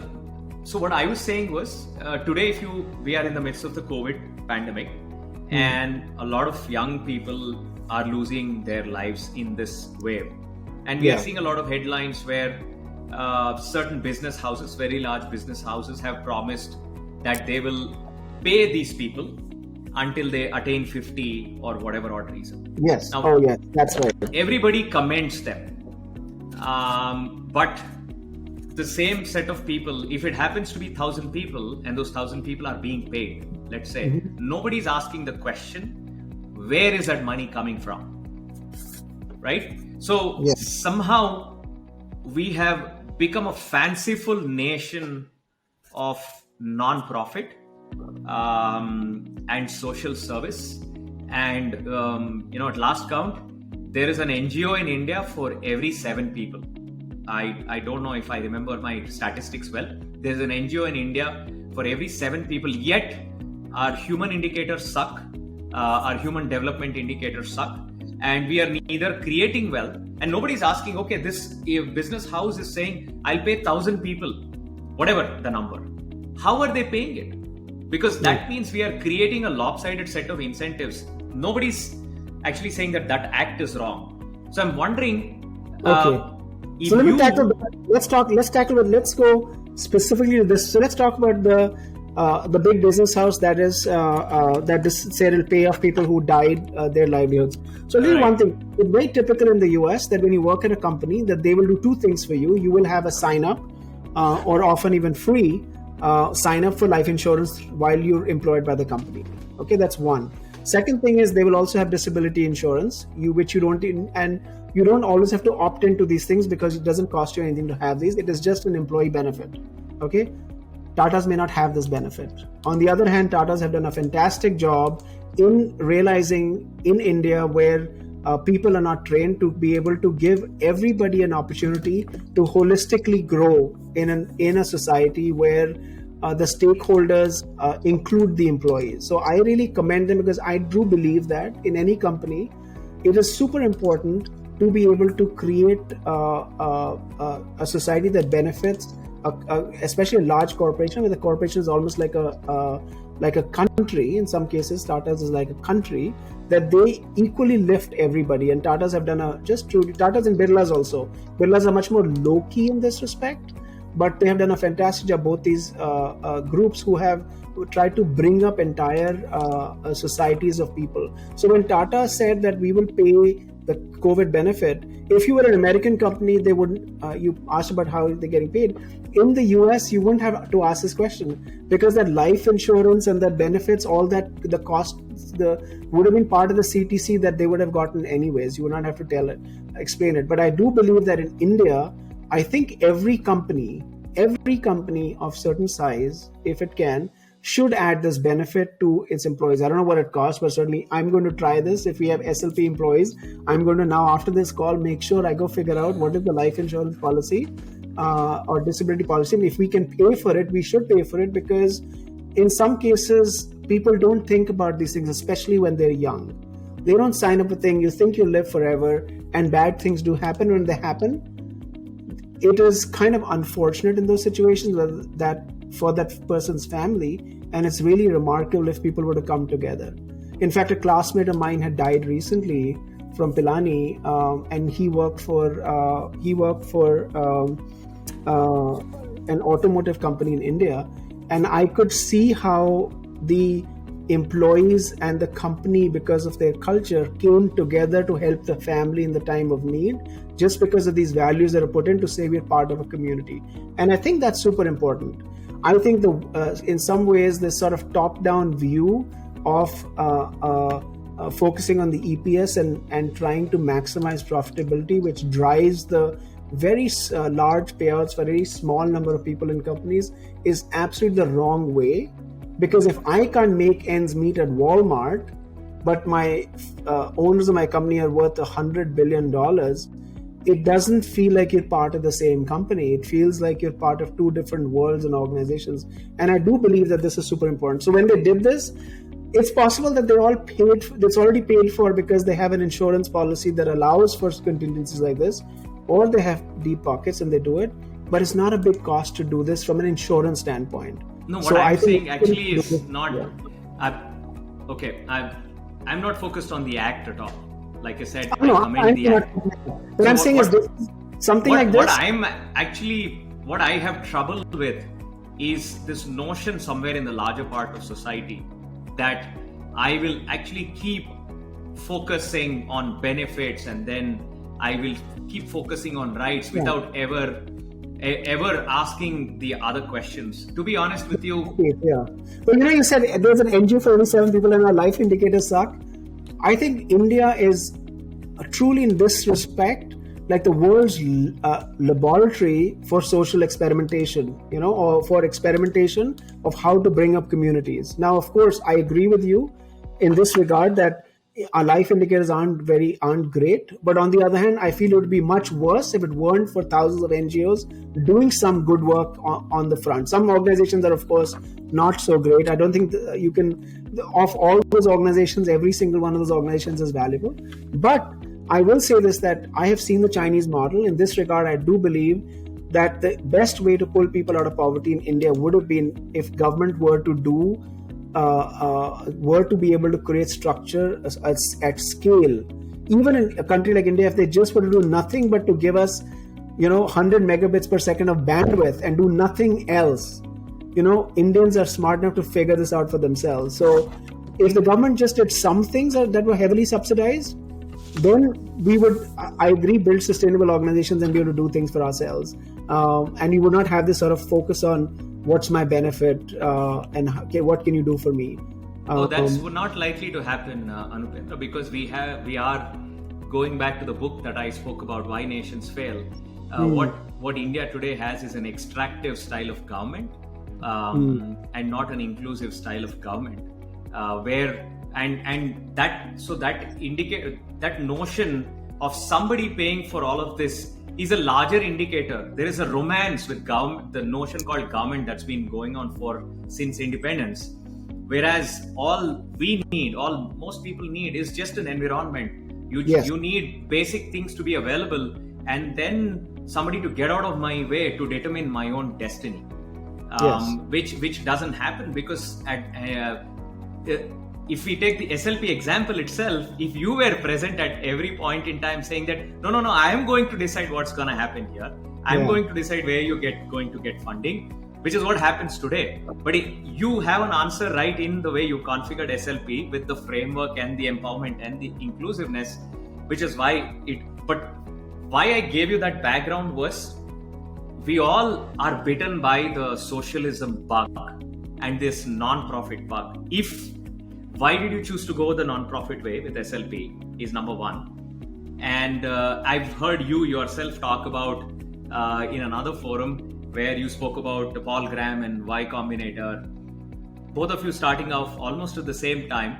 So what I was saying was, today, we are in the midst of the COVID pandemic, and a lot of young people are losing their lives in this wave. And we are seeing a lot of headlines where certain business houses, very large business houses, have promised that they will pay these people until they attain 50 or whatever odd reason. Yes. Now, that's right. Everybody commends them. But the same set of people, if it happens to be 1,000 people and those 1,000 people are being paid, let's say, nobody's asking the question, where is that money coming from? Right? So somehow we have become a fanciful nation of non-profit and social service. And, at last count, there is an NGO in India for every 7 people. I don't know if I remember my statistics well. There's an NGO in India for every 7 people, yet our human indicators suck, our human development indicators suck, and we are neither creating wealth, and nobody's asking, okay, this business house is saying, I'll pay 1,000 people, whatever the number. How are they paying it? Because that means we are creating a lopsided set of incentives. Nobody's actually saying that act is wrong. So I'm wondering, so let me tackle that. Let's go specifically to this. So let's talk about the big business house that said it'll pay off people who died their livelihoods. So this is one thing. It's very typical in the US that when you work at a company, that they will do 2 things for you. You will have a sign up, or often even free sign up for life insurance while you're employed by the company. Okay, that's one. Second thing is they will also have disability insurance, which you don't, and you don't always have to opt into these things because it doesn't cost you anything to have these. It is just an employee benefit. Okay, Tatas may not have this benefit. On the other hand, Tatas have done a fantastic job in realizing in India where people are not trained to be able to give everybody an opportunity to holistically grow in a society where the stakeholders include the employees. So I really commend them because I do believe that in any company, it is super important to be able to create a society that benefits, especially a large corporation, where the corporation is almost like a country. In some cases, Tatas is like a country, that they equally lift everybody. And Tatas have done Tatas and Birlas also. Birlas are much more low-key in this respect, but they have done a fantastic job, both these groups who have tried to bring up entire societies of people. So when Tata said that we will pay the COVID benefit, if you were an American company, they wouldn't. You asked about how they're getting paid. In the US, you wouldn't have to ask this question because that life insurance and that benefits, all that, the cost, would have been part of the CTC that they would have gotten anyways. You would not have to explain it. But I do believe that in India, I think every company of certain size, if it can, should add this benefit to its employees. I don't know what it costs, but certainly I'm going to try this. If we have SLP employees, I'm going to now, after this call, make sure I go figure out what is the life insurance policy or disability policy. And if we can pay for it, we should pay for it, because in some cases, people don't think about these things, especially when they're young. They don't sign up a thing, you think you'll live forever, and bad things do happen. When they happen, it is kind of unfortunate in those situations that for that person's family, and it's really remarkable if people were to come together. In fact, a classmate of mine had died recently from Pilani, and he worked for an automotive company in India, and I could see how the employees and the company, because of their culture, came together to help the family in the time of need, just because of these values that are put in to say we're part of a community. And I think that's super important. I think in some ways, this sort of top-down view of focusing on the EPS and trying to maximize profitability, which drives the very large payouts for a very small number of people in companies, is absolutely the wrong way. Because if I can't make ends meet at Walmart, but my owners of my company are worth $100 billion, it doesn't feel like you're part of the same company. It feels like you're part of two different worlds and organizations. And I do believe that this is super important. So when they did this, it's possible that it's already paid for because they have an insurance policy that allows for contingencies like this, or they have deep pockets and they do it. But it's not a big cost to do this from an insurance standpoint. No, what I'm saying actually is not. I'm not focused on the act at all. Like I said, I commend the act. What I'm saying is something like this. What I have trouble with is this notion somewhere in the larger part of society that I will actually keep focusing on benefits, and then I will keep focusing on rights without ever asking the other questions. To be honest with you, But you said there's an NGO for only 7 people and our life indicators suck. I think India is truly, in this respect, like the world's laboratory for social experimentation, or for experimentation of how to bring up communities. Now, of course, I agree with you in this regard that our life indicators aren't great, but on the other hand, I feel it would be much worse if it weren't for thousands of NGOs doing some good work on the front. Some organizations are, of course, not so great. I don't think you can, of all those organizations, every single one of those organizations is valuable. But I will say this, that I have seen the Chinese model. In this regard, I do believe that the best way to pull people out of poverty in India would have been if government were to be able to create structure at scale. Even in a country like India, if they just were to do nothing but to give us, 100 megabits per second of bandwidth and do nothing else, Indians are smart enough to figure this out for themselves. So if the government just did some things that were heavily subsidized, then we would, I agree, build sustainable organizations and be able to do things for ourselves. And we would not have this sort of focus on what's my benefit and what can you do for me. That's not likely to happen, Anupendra, because we are going back to the book that I spoke about, Why Nations Fail. What India today has is an extractive style of government and not an inclusive style of government, that notion of somebody paying for all of this is a larger indicator. There is a romance with government, the notion called government, that's been going on since independence. Whereas most people need is just an environment. You need basic things to be available, and then somebody to get out of my way to determine my own destiny. Which doesn't happen because if we take the SLP example itself, if you were present at every point in time saying that, no, I am going to decide what's going to happen here. I'm going to decide where you're going to get funding, which is what happens today. But you have an answer right in the way you configured SLP with the framework and the empowerment and the inclusiveness, which is why I gave you that background was we all are bitten by the socialism bug and this non-profit bug. Why did you choose to go the non-profit way with SLP is number one. And I've heard you yourself talk about in another forum where you spoke about Paul Graham and Y Combinator. Both of you starting off almost at the same time,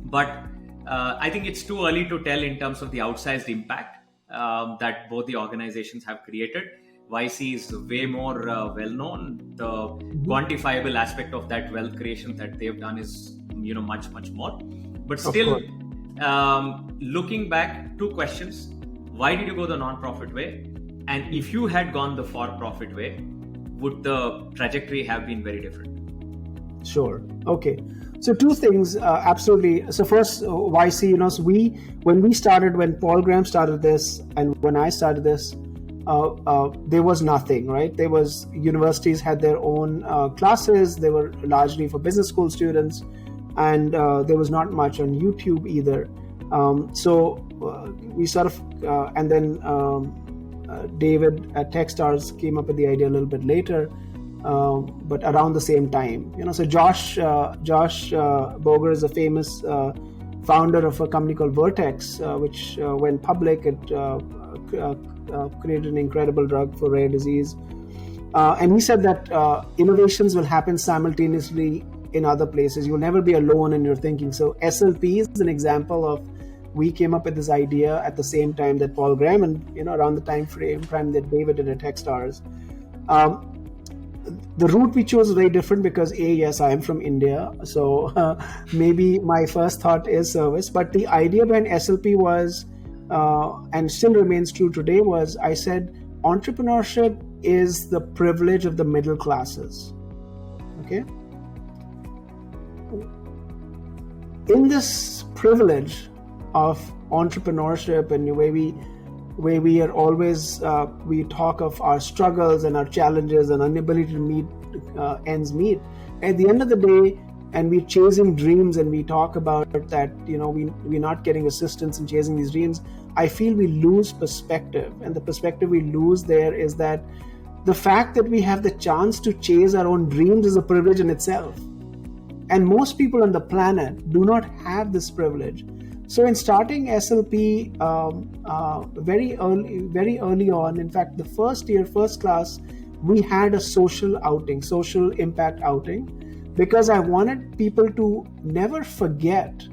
but I think it's too early to tell in terms of the outsized impact that both the organizations have created. YC is way more well known. The quantifiable aspect of that wealth creation that they've done is much more. But still, looking back, two questions: why did you go the non-profit way? And if you had gone the for-profit way, would the trajectory have been very different? Sure. Okay. So two things, absolutely. So first, YC, so when we started, when Paul Graham started this, and when I started this, there was nothing, right? There was, universities had their own classes. They were largely for business school students, and there was not much on YouTube either. So we sort of, and then David at Techstars came up with the idea a little bit later. But around the same time, so Josh Boger is a famous founder of a company called Vertex, which went public. It created an incredible drug for rare disease, and he said that innovations will happen simultaneously in other places. You will never be alone in your thinking. So SLP is an example of, we came up with this idea at the same time that Paul Graham, and around the time that David did at Techstars. The route we chose was very different because yes, I am from India, so maybe my first thought is service. But the idea behind SLP was, and still remains true today, was I said entrepreneurship is the privilege of the middle classes. Okay. In this privilege of entrepreneurship, and where we are always, we talk of our struggles and our challenges and our inability to meet ends meet. At the end of the day, and we're chasing dreams, and we talk about that, we're not getting assistance in chasing these dreams. I feel we lose perspective, and the perspective we lose there is that the fact that we have the chance to chase our own dreams is a privilege in itself. And most people on the planet do not have this privilege. So in starting SLP very early on, in fact, the first class, we had a social impact outing, because I wanted people to never forget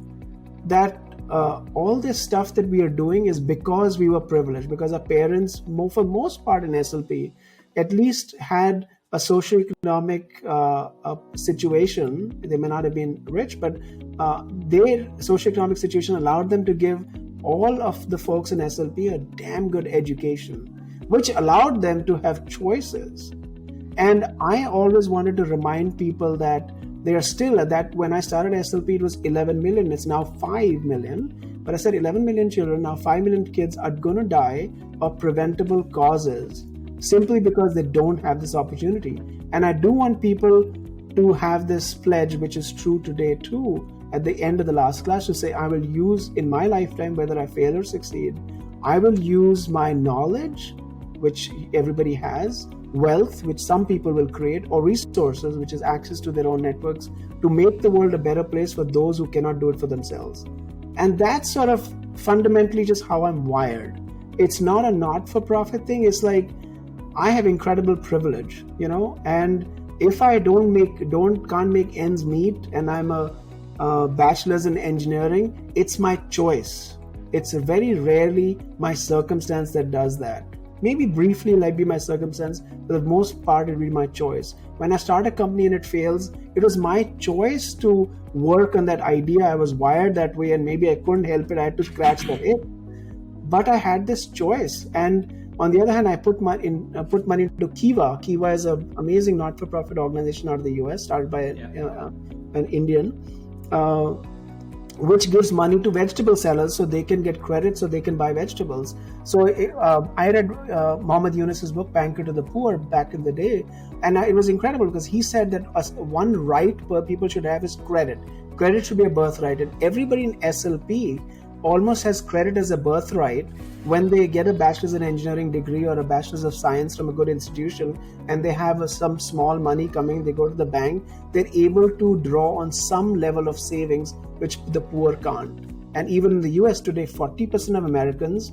that all this stuff that we are doing is because we were privileged, because our parents, for most part in SLP, at least had a socioeconomic situation. They may not have been rich, but their socioeconomic situation allowed them to give all of the folks in SLP a damn good education, which allowed them to have choices. And I always wanted to remind people that they are still at that. When I started SLP, it was 11 million. It's now 5 million. But I said 11 million children, now 5 million kids are going to die of preventable causes simply because they don't have this opportunity. And I do want people to have this pledge, which is true today too, at the end of the last class, to say, I will use in my lifetime, whether I fail or succeed, I will use my knowledge, which everybody has, wealth, which some people will create, or resources, which is access to their own networks, to make the world a better place for those who cannot do it for themselves. And that's sort of fundamentally just how I'm wired. It's not a not-for-profit thing. It's like, I have incredible privilege, and if I can't make ends meet, and I'm a bachelor's in engineering, it's my choice. It's very rarely my circumstance that does that. Maybe briefly it might be my circumstance, but for the most part it'll be my choice. When I start a company and it fails, it was my choice to work on that idea. I was wired that way, and maybe I couldn't help it. I had to scratch that itch. But I had this choice. And on the other hand, I put money into Kiva. Kiva is an amazing not-for-profit organization out of the US, started by an Indian, which gives money to vegetable sellers so they can get credit, so they can buy vegetables. So I read Muhammad Yunus's book, Banker to the Poor, back in the day, and it was incredible because he said that one right people should have is credit. Credit should be a birthright, and everybody in SLP almost has credit as a birthright when they get a bachelor's in engineering degree or a bachelor's of science from a good institution, and they have some small money coming, they go to the bank, they're able to draw on some level of savings, which the poor can't. And even in the US today, 40% of Americans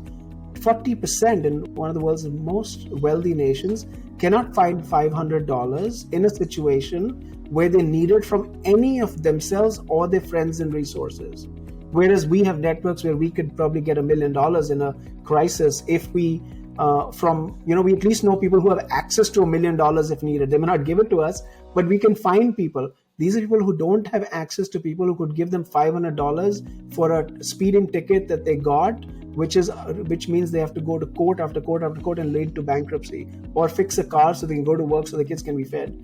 40% in one of the world's most wealthy nations cannot find $500 in a situation where they need it from any of themselves or their friends and resources. Whereas we have networks where we could probably get $1 million in a crisis if we we at least know people who have access to $1 million if needed. They may not give it to us, but we can find people. These are people who don't have access to people who could give them $500 for a speeding ticket that they got, which means they have to go to court after court after court and lead to bankruptcy, or fix a car so they can go to work so the kids can be fed.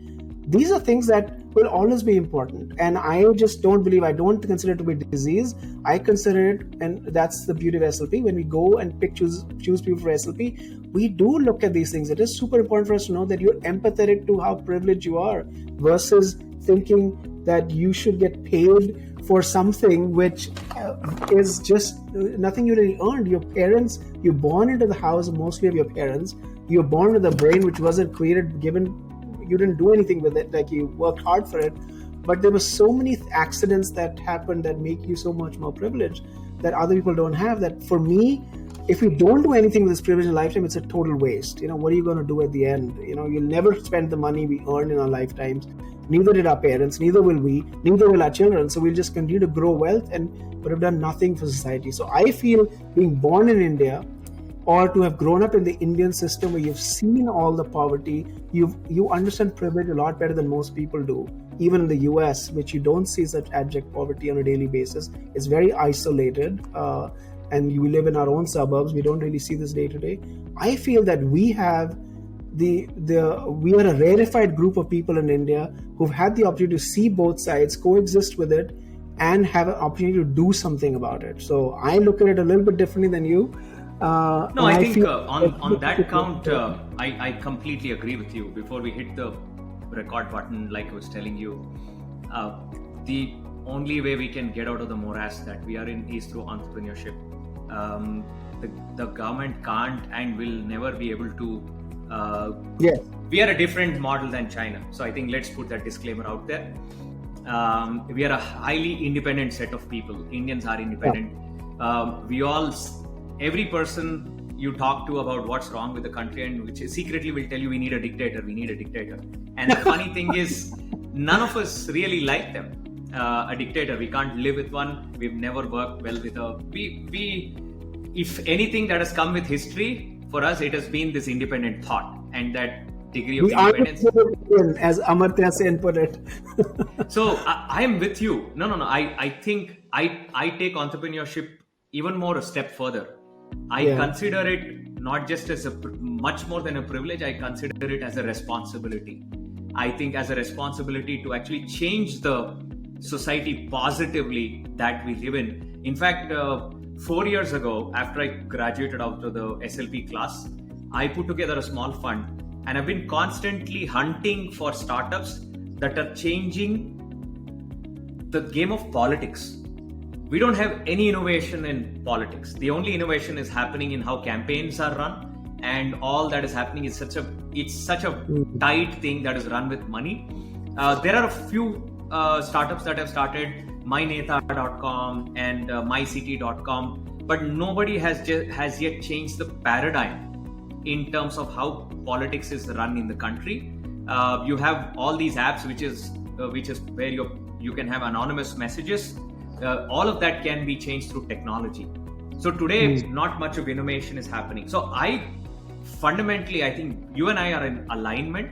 These are things that will always be important, and I don't consider it to be disease. I consider it, and that's the beauty of SLP. When we go and choose people for SLP, we do look at these things. It is super important for us to know that you're empathetic to how privileged you are, versus thinking that you should get paid for something which is just nothing you really earned. Your parents, you're born into the house mostly of your parents. You're born with a brain which wasn't given. You didn't do anything with it, like you worked hard for it, but there were so many accidents that happened that make you so much more privileged that other people don't have. That for me, if we don't do anything with this privilege in a lifetime, it's a total waste. What are you going to do at the end? You'll never spend the money we earned in our lifetimes. Neither did our parents, neither will we, neither will our children. So we'll just continue to grow wealth but have done nothing for society. So I feel being born in India, or to have grown up in the Indian system where you've seen all the poverty, you understand privilege a lot better than most people do. Even in the US, which you don't see such abject poverty on a daily basis, it's very isolated, and we live in our own suburbs. We don't really see this day to day. I feel that we have we are a rarefied group of people in India who've had the opportunity to see both sides, coexist with it, and have an opportunity to do something about it. So I look at it a little bit differently than you. No, I think on that count, I completely agree with you. Before we hit the record button, like I was telling you, the only way we can get out of the morass that we are in is through entrepreneurship. The government can't and will never be able to. Yes. We are a different model than China. So I think let's put that disclaimer out there. We are a highly independent set of people. Indians are independent. Yeah. Every person you talk to about what's wrong with the country and which secretly will tell you we need a dictator. And the funny thing is, none of us really like them. A dictator, we can't live with one. We've never worked well with if anything that has come with history, for us it has been this independent thought and that degree of independence. As Amartya Sen put it. So I am with you. No. I think I take entrepreneurship even more a step further. I consider it not just as much more than a privilege. I consider it as a responsibility. I think as a responsibility to actually change the society positively that we live in. In fact, 4 years ago, after I graduated out of the SLP class, I put together a small fund, and I've been constantly hunting for startups that are changing the game of politics. We don't have any innovation in politics. The only innovation is happening in how campaigns are run, and all that is happening is such a tight thing that is run with money. There are a few startups that have started, myneta.com and mycity.com, but nobody has yet changed the paradigm in terms of how politics is run in the country. You have all these apps, which is where you can have anonymous messages. All of that can be changed through technology. So today, not much of innovation is happening. So I think you and I are in alignment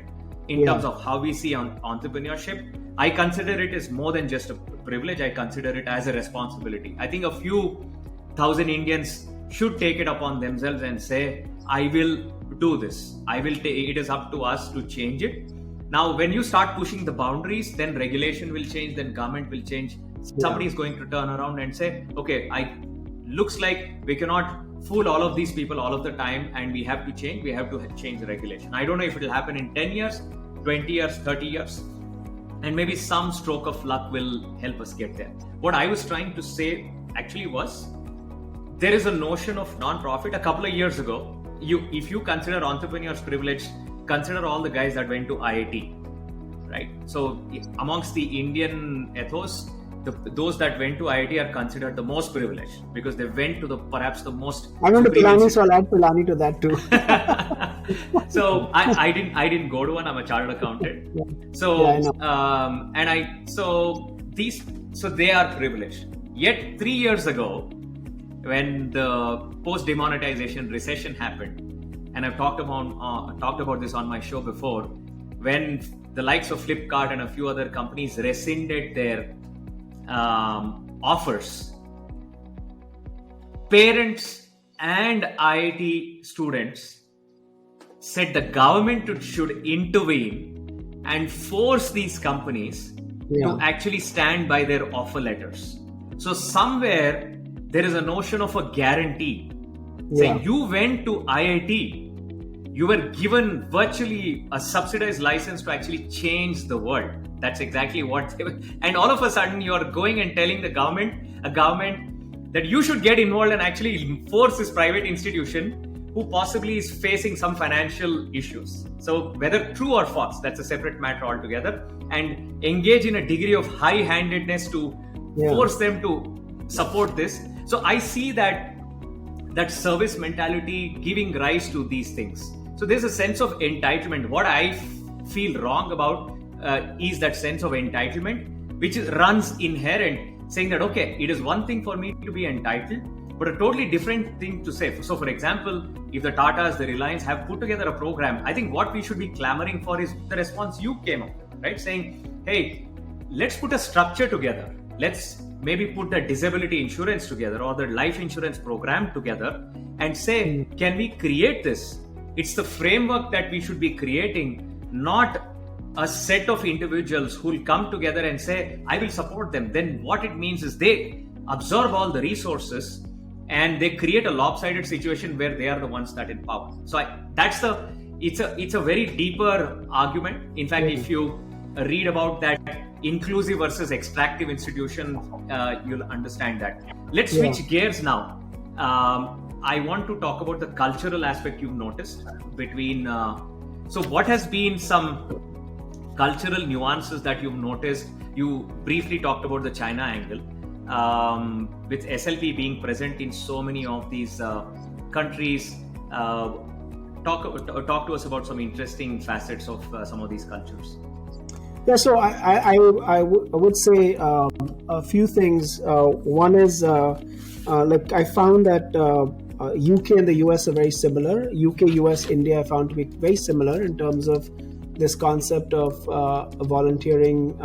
in terms of how we see entrepreneurship. I consider it as more than just a privilege. I consider it as a responsibility. I think a few thousand Indians should take it upon themselves and say, I will do this. It is up to us to change it. Now, when you start pushing the boundaries, then regulation will change, then government will change. Somebody is going to turn around and say, okay, looks like we cannot fool all of these people all of the time, and we have to change the regulation. I don't know if it will happen in 10 years, 20 years, 30 years, and maybe some stroke of luck will help us get there. What I was trying to say actually was, there is a notion of non-profit. A couple of years ago, if you consider entrepreneurs privileged, consider all the guys that went to IIT, right? So amongst the Indian ethos, those that went to IIT are considered the most privileged because they went to perhaps the most. I went to Pilani, so I'll add Pilani to that too. So I didn't go to one. I'm a chartered accountant. Yeah. So Yeah, I know. So they are privileged. Yet 3 years ago, when the post demonetization recession happened, and I've talked about this on my show before, when the likes of Flipkart and a few other companies rescinded their offers, parents and IIT students said the government should intervene and force these companies to actually stand by their offer letters. So somewhere there is a notion of a guarantee saying you went to IIT, you were given virtually a subsidized license to actually change the world. That's exactly what they were. And all of a sudden you're going and telling a government that you should get involved and actually force this private institution who possibly is facing some financial issues. So whether true or false, that's a separate matter altogether, and engage in a degree of high-handedness to force them to support this. So I see that service mentality giving rise to these things. So there's a sense of entitlement. What I feel wrong about is that sense of entitlement, which runs inherent, saying that, okay, it is one thing for me to be entitled, but a totally different thing to say. So for example, if the Tatas, the Reliance have put together a program, I think what we should be clamoring for is the response you came up with, right? Saying, hey, let's put a structure together. Let's maybe put the disability insurance together or the life insurance program together and say, can we create this? It's the framework that we should be creating, not a set of individuals who will come together and say, I will support them. Then what it means is they absorb all the resources and they create a lopsided situation where they are the ones that in power. So it's a very deeper argument. In fact, if you read about that inclusive versus extractive institution, you'll understand that. Let's switch gears now. I want to talk about the cultural aspect you've noticed between. So what has been some cultural nuances that you've noticed? You briefly talked about the China angle. With SLP being present in so many of these countries, talk to us about some interesting facets of some of these cultures. Yeah, so I would say a few things. One is like I found that UK and the US are very similar. UK, US, India I found to be very similar in terms of this concept of volunteering,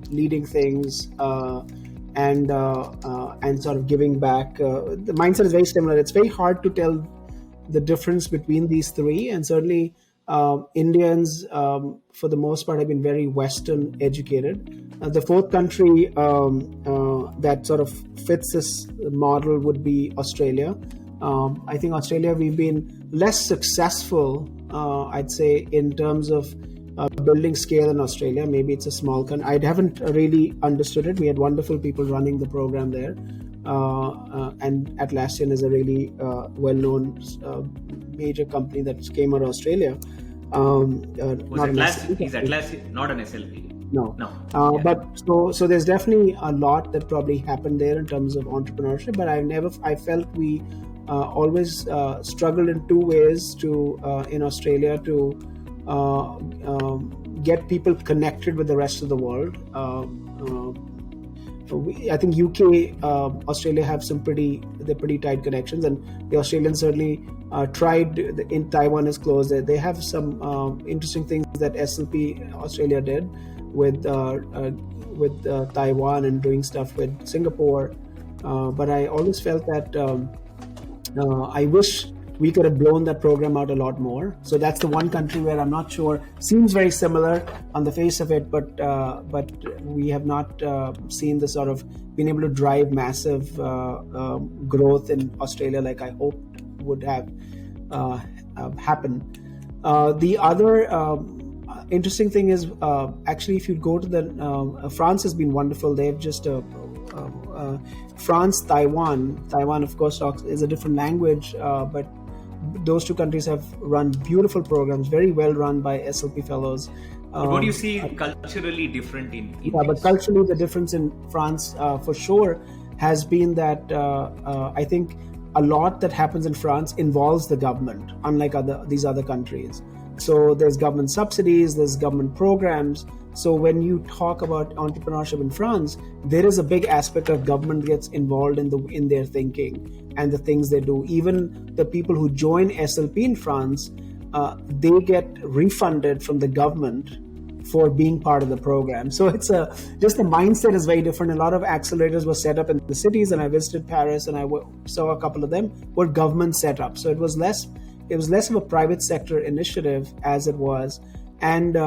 leading things, and sort of giving back. The mindset is very similar. It's very hard to tell the difference between these three, and certainly Indians, for the most part, have been very Western educated. The fourth country that sort of fits this model would be Australia. I think Australia, we've been less successful, I'd say, in terms of building scale in Australia. Maybe it's a small country. I haven't really understood it. We had wonderful people running the program there. And Atlassian is a really well-known major company that came out of Australia. Is Atlassian not an SLP? No. But so there's definitely a lot that probably happened there in terms of entrepreneurship. But I felt we always struggled in two ways in Australia to get people connected with the rest of the world. I think UK, Australia have pretty tight connections, and the Australians certainly tried. In Taiwan is closed. They have some interesting things that SLP Australia did with Taiwan and doing stuff with Singapore. But I always felt that I wish we could have blown that program out a lot more. So that's the one country where I'm not sure. Seems very similar on the face of it, but we have not seen the sort of been able to drive massive growth in Australia like I hoped would have happened. The other interesting thing is actually if you go to the France has been wonderful. They've just France, Taiwan of course is a different language, but those two countries have run beautiful programs, very well run by SLP fellows. But what do you see culturally different in Yeah, but this? culturally, the difference in France, for sure, has been that I think a lot that happens in France involves the government, unlike these other countries. So there's government subsidies, there's government programs. So when you talk about entrepreneurship in France, there is a big aspect of government gets involved in their thinking and the things they do. Even the people who join SLP in France, they get refunded from the government for being part of the program. So it's just the mindset is very different. A lot of accelerators were set up in the cities, and I visited Paris and I saw a couple of them were government set up. So it was less of a private sector initiative as it was. And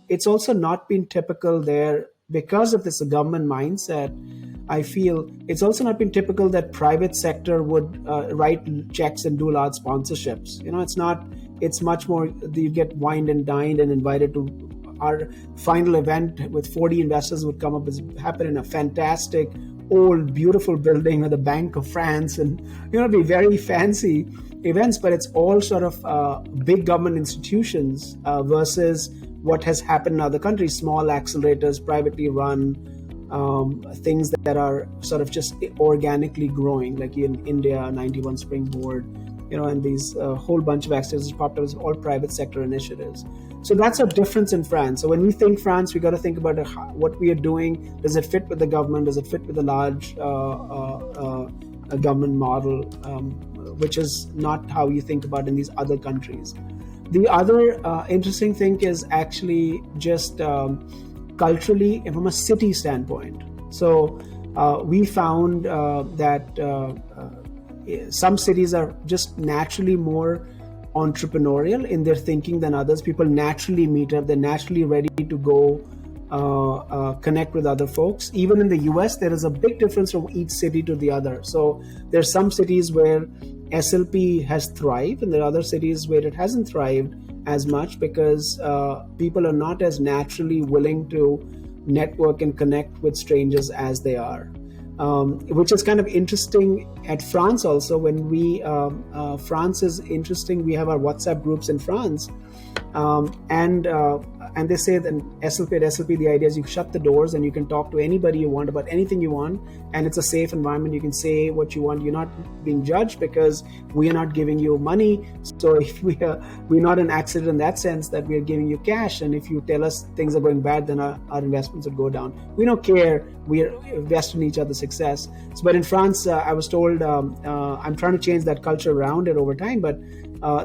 it's also not been typical there because of this government mindset. I feel it's also not been typical that private sector would write checks and do large sponsorships. It's much more, you get wined and dined and invited to our final event with 40 investors would come up, happen in a fantastic old beautiful building with the Bank of France, and be very fancy events, but it's all sort of big government institutions versus what has happened in other countries, small accelerators, privately run, things that are sort of just organically growing, like in India, 91 Springboard, and these whole bunch of accelerators popped up as all private sector initiatives. So that's a difference in France. So when we think France, we got to think about what we are doing. Does it fit with the government? Does it fit with the large government model, which is not how you think about in these other countries. The other interesting thing is actually just culturally and from a city standpoint. So we found that some cities are just naturally more entrepreneurial in their thinking than others. People naturally meet up, they're naturally ready to go connect with other folks. Even in the US, there is a big difference from each city to the other. So there's some cities where SLP has thrived, and there are other cities where it hasn't thrived as much because people are not as naturally willing to network and connect with strangers as they are. Which is kind of interesting at France also. When France is interesting, we have our WhatsApp groups in France, and they say that at SLP, the idea is you shut the doors and you can talk to anybody you want about anything you want, and it's a safe environment. You can say what you want. You're not being judged because we are not giving you money. So if we're not an accident in that sense that we are giving you cash, and if you tell us things are going bad, then our investments would go down. We don't care. We are invested in each other's success. So, but in France, I was told I'm trying to change that culture around it over time, but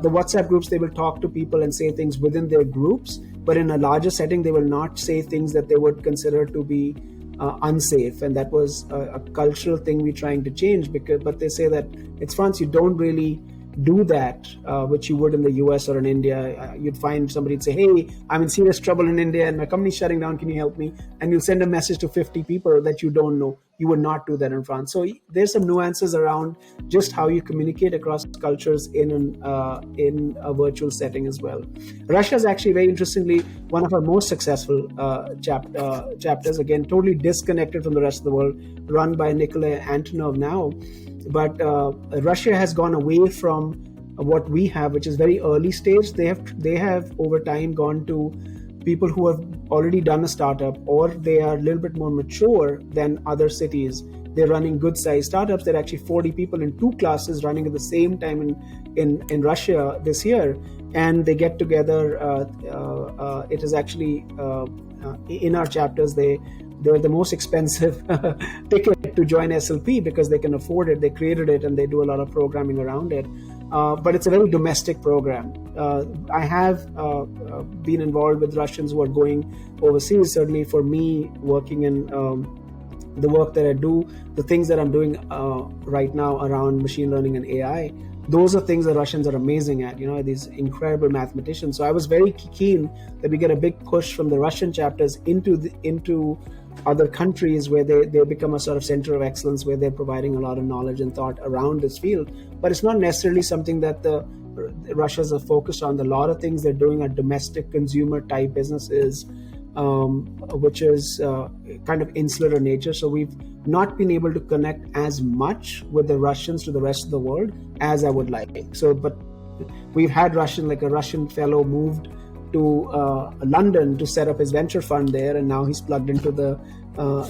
the WhatsApp groups, they will talk to people and say things within their groups, but in a larger setting, they will not say things that they would consider to be unsafe. And that was a cultural thing we're trying to change. But they say that it's France, you don't really do that, which you would in the US or in India. You'd find somebody would say, hey, I'm in serious trouble in India and my company's shutting down, can you help me? And you'll send a message to 50 people that you don't know. You would not do that in France. So there's some nuances around just how you communicate across cultures in a virtual setting as well. Russia is actually, very interestingly, one of our most successful chapters, again, totally disconnected from the rest of the world, run by Nikolai Antonov now. But Russia has gone away from what we have, which is very early stage. They have over time gone to people who have already done a startup, or they are a little bit more mature than other cities. They're running good sized startups. There are actually 40 people in 2 classes running at the same time in Russia this year. And they get together. It is actually in our chapters, they're the most expensive ticket to join SLP because they can afford it. They created it and they do a lot of programming around it. But it's a very domestic program. I have been involved with Russians who are going overseas. Certainly for me, working in the work that I do, the things that I'm doing right now around machine learning and AI, those are things that Russians are amazing at, these incredible mathematicians. So I was very keen that we get a big push from the Russian chapters into other countries where they become a sort of center of excellence, where they're providing a lot of knowledge and thought around this field. But it's not necessarily something that the Russians are focused on. A lot of things they're doing are domestic consumer type businesses, which is kind of insular in nature. So we've not been able to connect as much with the Russians to the rest of the world as I would like. So, but we've had a Russian fellow moved to London to set up his venture fund there, and now he's plugged into the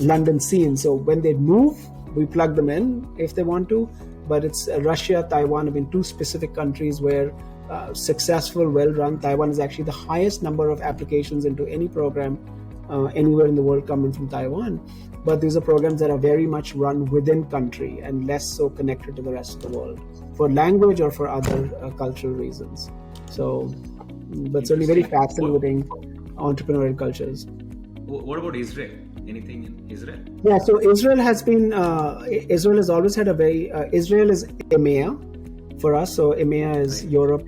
London scene. So when they move, we plug them in if they want to. But it's Russia, Taiwan have been two specific countries where successful, well-run. Taiwan is actually the highest number of applications into any program anywhere in the world coming from Taiwan. But these are programs that are very much run within country and less so connected to the rest of the world for language or for other cultural reasons. So, but certainly very fascinating entrepreneurial cultures. What about Israel? Anything in Israel? Yeah, so Israel has always had a very, Israel is EMEA for us. So EMEA is right. Europe.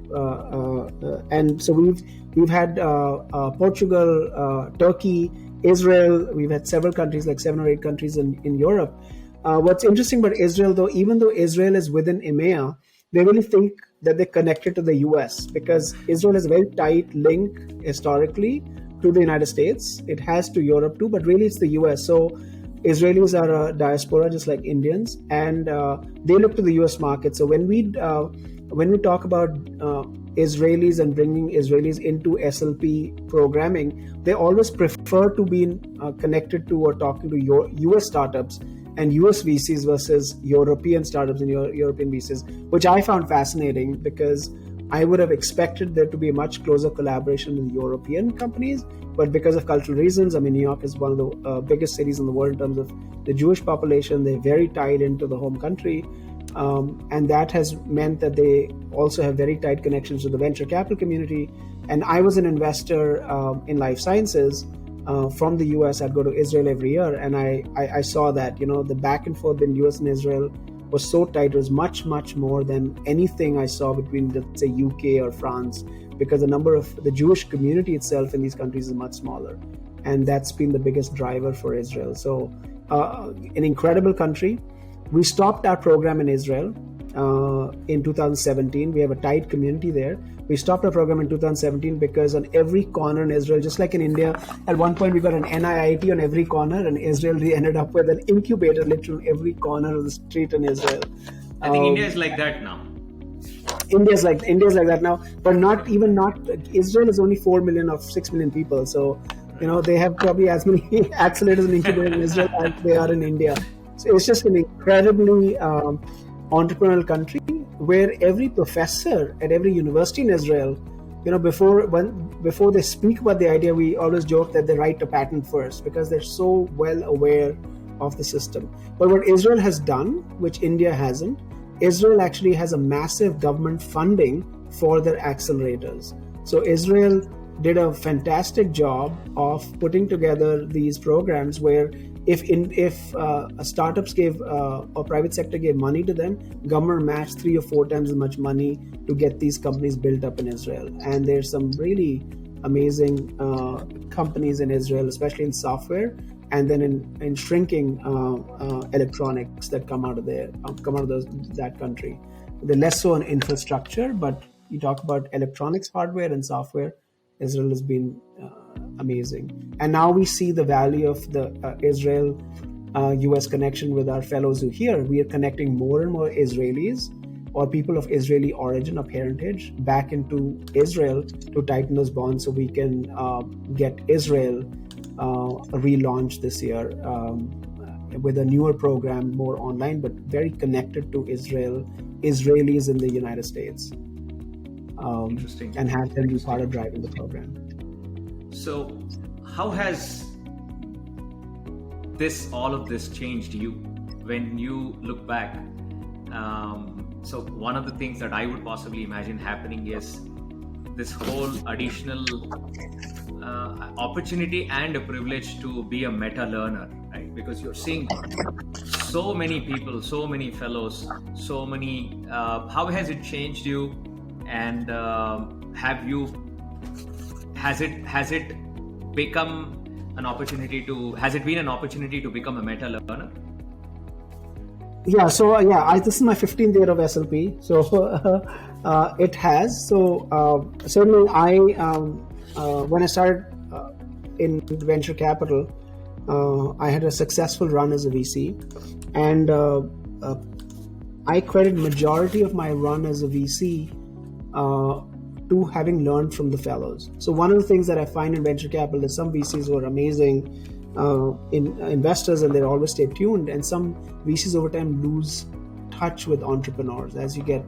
And so we've had Portugal, Turkey, Israel. We've had several countries, like 7 or 8 countries in Europe. What's interesting about Israel, though, even though Israel is within EMEA, they really think that they're connected to the US because Israel has a very tight link historically to the United States. It has to Europe too, but really it's the US. So Israelis are a diaspora just like Indians, and they look to the US market. So when we talk about Israelis and bringing Israelis into SLP programming, they always prefer to be connected to or talking to your US startups and US VCs versus European startups and European VCs, which I found fascinating because I would have expected there to be a much closer collaboration with European companies, but because of cultural reasons, I mean, New York is one of the biggest cities in the world in terms of the Jewish population. They're very tied into the home country, and that has meant that they also have very tight connections to the venture capital community. And I was an investor in life sciences from the US. I'd go to Israel every year, and I saw that, the back and forth in US and Israel was so tight. It was much, much more than anything I saw between, let's say, UK or France, because the number of the Jewish community itself in these countries is much smaller. And that's been the biggest driver for Israel. So an incredible country. We stopped our program in Israel in 2017. We have a tight community there. We stopped our program in 2017 because on every corner in Israel, just like in India, at one point we got an NIIT on every corner. And Israel, we ended up with an incubator literally on every corner of the street in Israel. I think India is like that now. India's like that now, but not Israel is only 4 million of 6 million people. So, they have probably as many accelerators and incubators in Israel as they are in India. So it's just an incredibly entrepreneurial country where every professor at every university in Israel, before they speak about the idea, we always joke that they write a patent first because they're so well aware of the system. But what Israel has done, which India hasn't, Israel actually has a massive government funding for their accelerators. So Israel did a fantastic job of putting together these programs where if startups gave or private sector gave money to them, government matched 3 or 4 times as much money to get these companies built up in Israel. And there's some really amazing companies in Israel, especially in software, and then in shrinking electronics that come out of that country. They're less so on infrastructure, but you talk about electronics, hardware, and software. Israel has been amazing. And now we see the value of the Israel-US connection with our fellows who here. We are connecting more and more Israelis or people of Israeli origin or parentage back into Israel to tighten those bonds so we can get Israel relaunched this year with a newer program, more online, but very connected to Israelis in the United States. Interesting. And have them be part of driving the program. So how has all of this changed you when you look back? So one of the things that I would possibly imagine happening is this whole additional opportunity and a privilege to be a meta learner, right? Because you're seeing so many people, so many fellows, so many. How has it changed you? And has it become an opportunity has it been an opportunity to become a meta learner? Yeah, so this is my 15th year of SLP, so it has. So certainly when I started in venture capital, I had a successful run as a VC, and I credit majority of my run as a VC to having learned from the fellows. So one of the things that I find in venture capital is some VCs who are amazing investors and they always stay tuned, and some VCs over time lose touch with entrepreneurs. As you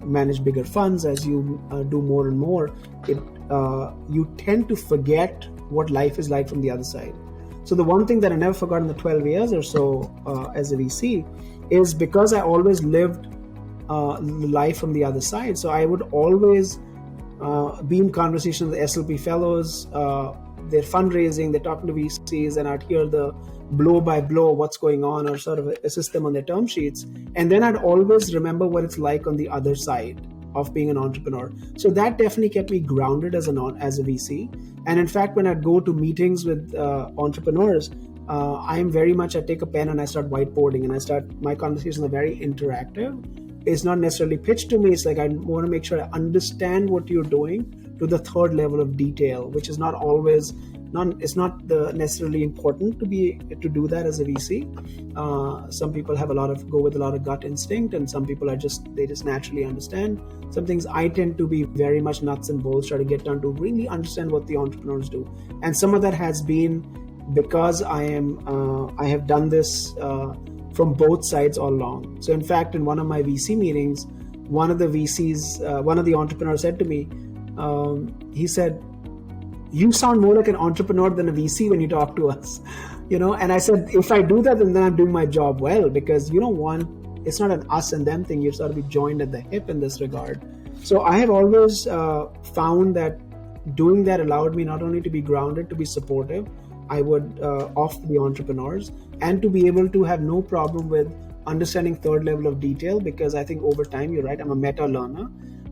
manage bigger funds, as you do more and more, you tend to forget what life is like from the other side. So the one thing that I never forgot in the 12 years or so as a VC is because I always lived life from the other side. So I would always be in conversation with the SLP fellows, they're fundraising, they're talking to VCs, and I'd hear the blow by blow what's going on, or sort of assist them on their term sheets. And then I'd always remember what it's like on the other side of being an entrepreneur. So that definitely kept me grounded as a VC. And in fact, when I'd go to meetings with entrepreneurs, I take a pen and I start whiteboarding, and my conversations are very interactive. It's not necessarily pitched to me. It's like I want to make sure I understand what you're doing to the third level of detail, which is not always it's not necessarily important to do that as a VC. Some people go with a lot of gut instinct, and some people they just naturally understand. Some things I tend to be very much nuts and bolts, try to get down to really understand what the entrepreneurs do, and some of that has been because I have done this from both sides all along. So in fact, in one of my VC meetings, one of the entrepreneurs said to me, he said, "You sound more like an entrepreneur than a VC when you talk to us," And I said, if I do that, then I'm doing my job well, because it's not an us and them thing. You've sort of be joined at the hip in this regard. So I have always found that doing that allowed me not only to be grounded, to be supportive, of the entrepreneurs, and to be able to have no problem with understanding third level of detail, because I think over time, you're right, I'm a meta learner.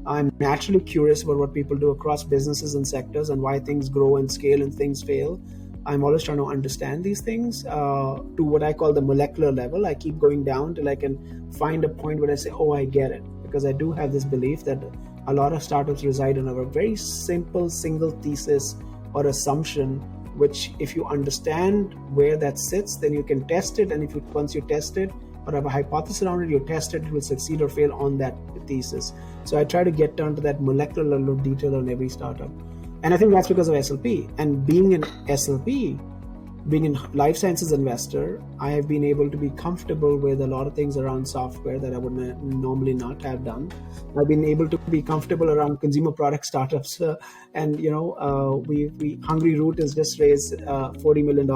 I'm naturally curious about what people do across businesses and sectors and why things grow and scale and things fail. I'm always trying to understand these things to what I call the molecular level. I keep going down till I can find a point where I say, oh, I get it. Because I do have this belief that a lot of startups reside in a very simple single thesis or assumption, which if you understand where that sits, then you can test it. And once you test it or have a hypothesis around it, you test it, it will succeed or fail on that thesis. So I try to get down to that molecular level of detail on every startup. And I think that's because of SLP. And being an SLP, being a life sciences investor, I have been able to be comfortable with a lot of things around software that I would normally not have done. I've been able to be comfortable around consumer product startups. Hungry Root has just raised $40 million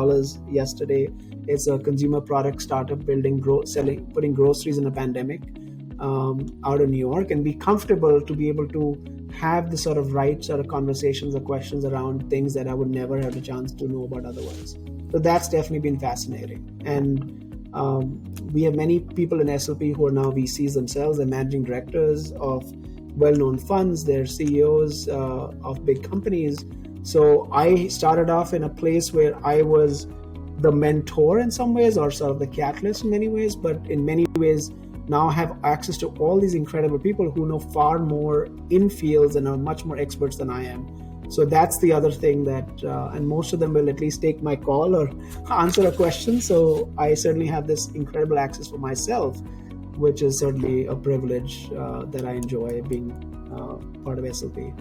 yesterday. It's a consumer product startup putting groceries in a pandemic out of New York, and be comfortable to be able to have the sort of right sort of conversations or questions around things that I would never have a chance to know about otherwise. So that's definitely been fascinating. And we have many people in SLP who are now VCs themselves. They're managing directors of well-known funds. They're CEOs of big companies. So I started off in a place where I was the mentor in some ways, or sort of the catalyst in many ways, but in many ways now I have access to all these incredible people who know far more in fields and are much more experts than I am. So that's the other thing that, and most of them will at least take my call or answer a question. So I certainly have this incredible access for myself, which is certainly a privilege that I enjoy being part of SLP.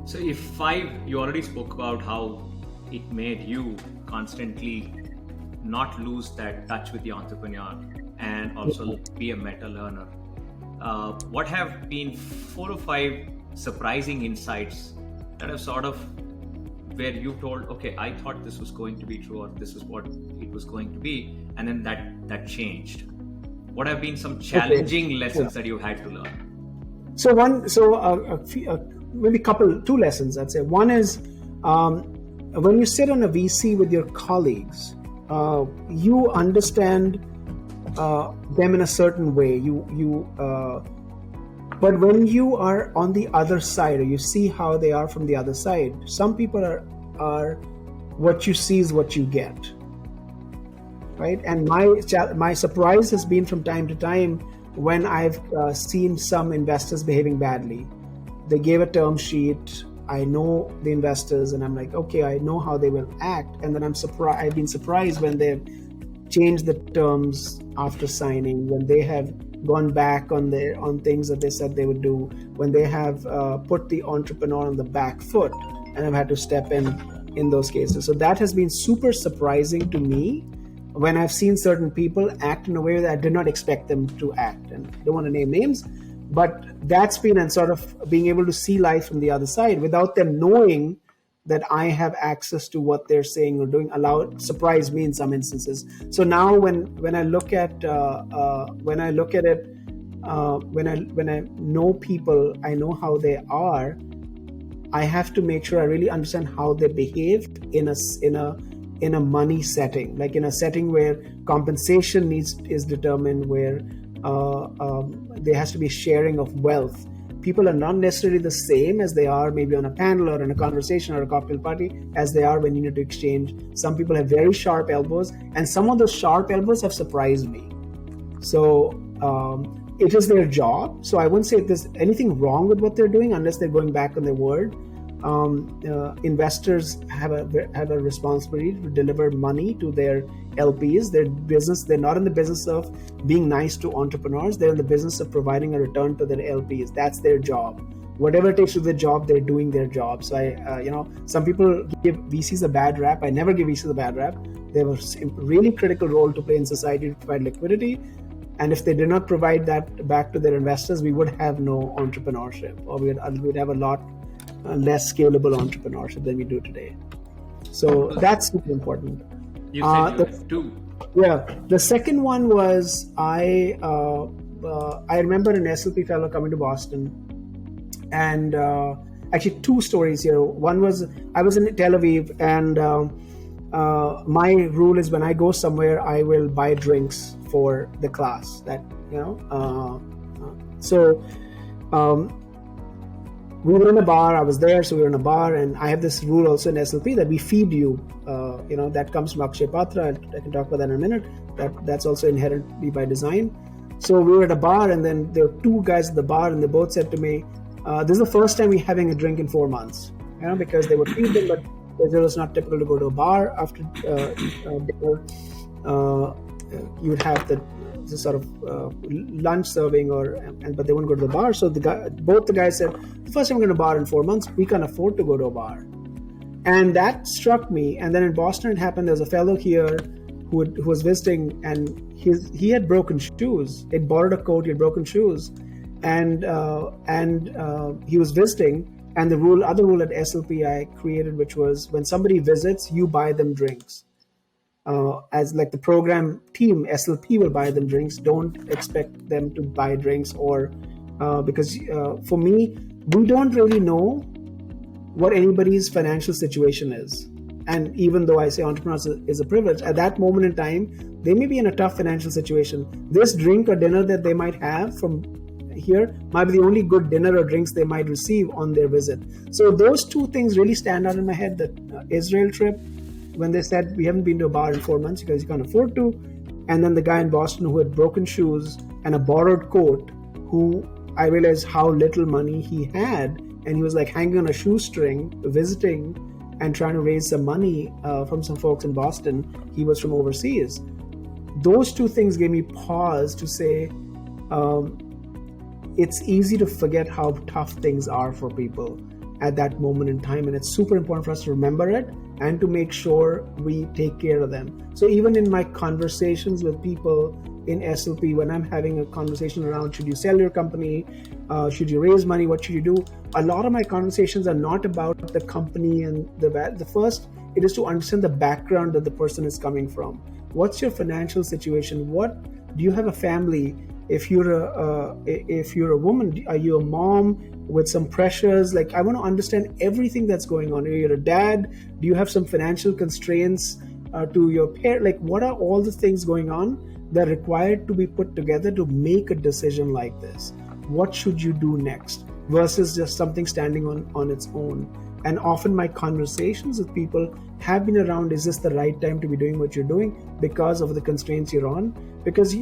So you already spoke about how it made you constantly not lose that touch with the entrepreneur and also be a meta learner. What have been 4 or 5 surprising insights that have sort of where you told, okay, I thought this was going to be true, or this is what it was going to be, and then that changed? What have been some challenging lessons that you had to learn? So maybe two lessons, I'd say. One is when you sit on a VC with your colleagues, you understand them in a certain way. But when you are on the other side, or you see how they are from the other side, some people are what you see is what you get, right? And my surprise has been from time to time when I've seen some investors behaving badly. They gave a term sheet. I know the investors, and I'm like, okay, I know how they will act, and then I've been surprised when they've changed the terms after signing, when they have gone back on things that they said they would do, when they have put the entrepreneur on the back foot, and I've had to step in those cases. So that has been super surprising to me when I've seen certain people act in a way that I did not expect them to act. And I don't want to name names, but that's been, and sort of being able to see life from the other side without them knowing that I have access to what they're saying or doing, surprised me in some instances. So now when I look at when I know people, I know how they are. I have to make sure I really understand how they behave in a money setting, like in a setting where compensation is determined, where there has to be sharing of wealth. People are not necessarily the same as they are maybe on a panel or in a conversation or a cocktail party as they are when you need to exchange. Some people have very sharp elbows, and some of those sharp elbows have surprised me. So it is their job. So I wouldn't say there's anything wrong with what they're doing unless they're going back on their word. Investors have a responsibility to deliver money to their LPs. Their business, they're not in the business of being nice to entrepreneurs. They're in the business of providing a return to their LPs. That's their job. Whatever it takes to the job, they're doing their job. So some people give VCs a bad rap. I never give VCs a bad rap. They have a really critical role to play in society to provide liquidity. And if they did not provide that back to their investors, we would have no entrepreneurship, or we'd have a lot less scalable entrepreneurship than we do today. So that's super important. You said you have two. Yeah. The second one was I remember an SLP fellow coming to Boston, and actually two stories here. One was I was in Tel Aviv, and my rule is when I go somewhere, I will buy drinks for the class. We were in a bar. I was there, so we were in a bar, and I have this rule also in SLP that we feed you. That comes from Akshay Patra. I can talk about that in a minute. That's also inherently by design. So we were at a bar, and then there were two guys at the bar, and they both said to me, "This is the first time we're having a drink in 4 months." Because they would feed them, but it was not typical to go to a bar after dinner. You'd have the sort of lunch serving, but they wouldn't go to the bar. So both the guys said, "The first time we're going to a bar in 4 months, we can't afford to go to a bar." And that struck me. And then in Boston, it happened. There's a fellow here who was visiting, and he had broken shoes. He'd borrowed a coat. He had broken shoes, and he was visiting. And the other rule at SLP I created, which was when somebody visits, you buy them drinks. As like the program team, SLP will buy them drinks. Don't expect them to buy drinks, or because for me, we don't really know what anybody's financial situation is. And even though I say entrepreneurs is a privilege, at that moment in time, they may be in a tough financial situation. This drink or dinner that they might have from here might be the only good dinner or drinks they might receive on their visit. So those two things really stand out in my head. The Israel trip, when they said we haven't been to a bar in 4 months because you can't afford to, and then the guy in Boston who had broken shoes and a borrowed coat, who I realized how little money he had, and he was like hanging on a shoestring, visiting and trying to raise some money from some folks in Boston. He was from overseas. Those two things gave me pause to say, it's easy to forget how tough things are for people at that moment in time, and it's super important for us to remember it and to make sure we take care of them. So even in my conversations with people in SLP, when I'm having a conversation around should you sell your company, should you raise money, what should you do, a lot of my conversations are not about the company and the first, it is to understand the background that the person is coming from. What's your financial situation? What do you have a family? If you're a woman, are you a mom with some pressures? Like, I want to understand everything that's going on. Are you a dad? Do you have some financial constraints to your parent? Like, what are all the things going on that are required to be put together to make a decision like this? What should you do next versus just something standing on its own? And often my conversations with people have been around, is this the right time to be doing what you're doing because of the constraints you're on? Because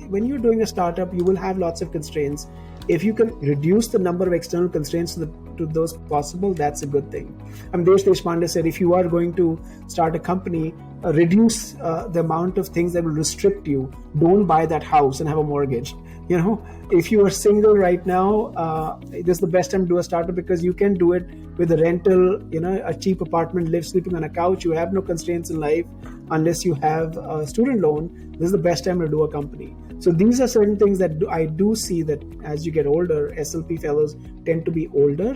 when you're doing a startup, you will have lots of constraints. If you can reduce the number of external constraints to to those possible, that's a good thing. Desh Deshpande said, if you are going to start a company, reduce the amount of things that will restrict you. Don't buy that house and have a mortgage. If you are single right now, this is the best time to do a startup, because you can do it with a rental, a cheap apartment, sleeping on a couch. You have no constraints in life unless you have a student loan. This is the best time to do a company. So these are certain things that I do see that as you get older, SLP fellows tend to be older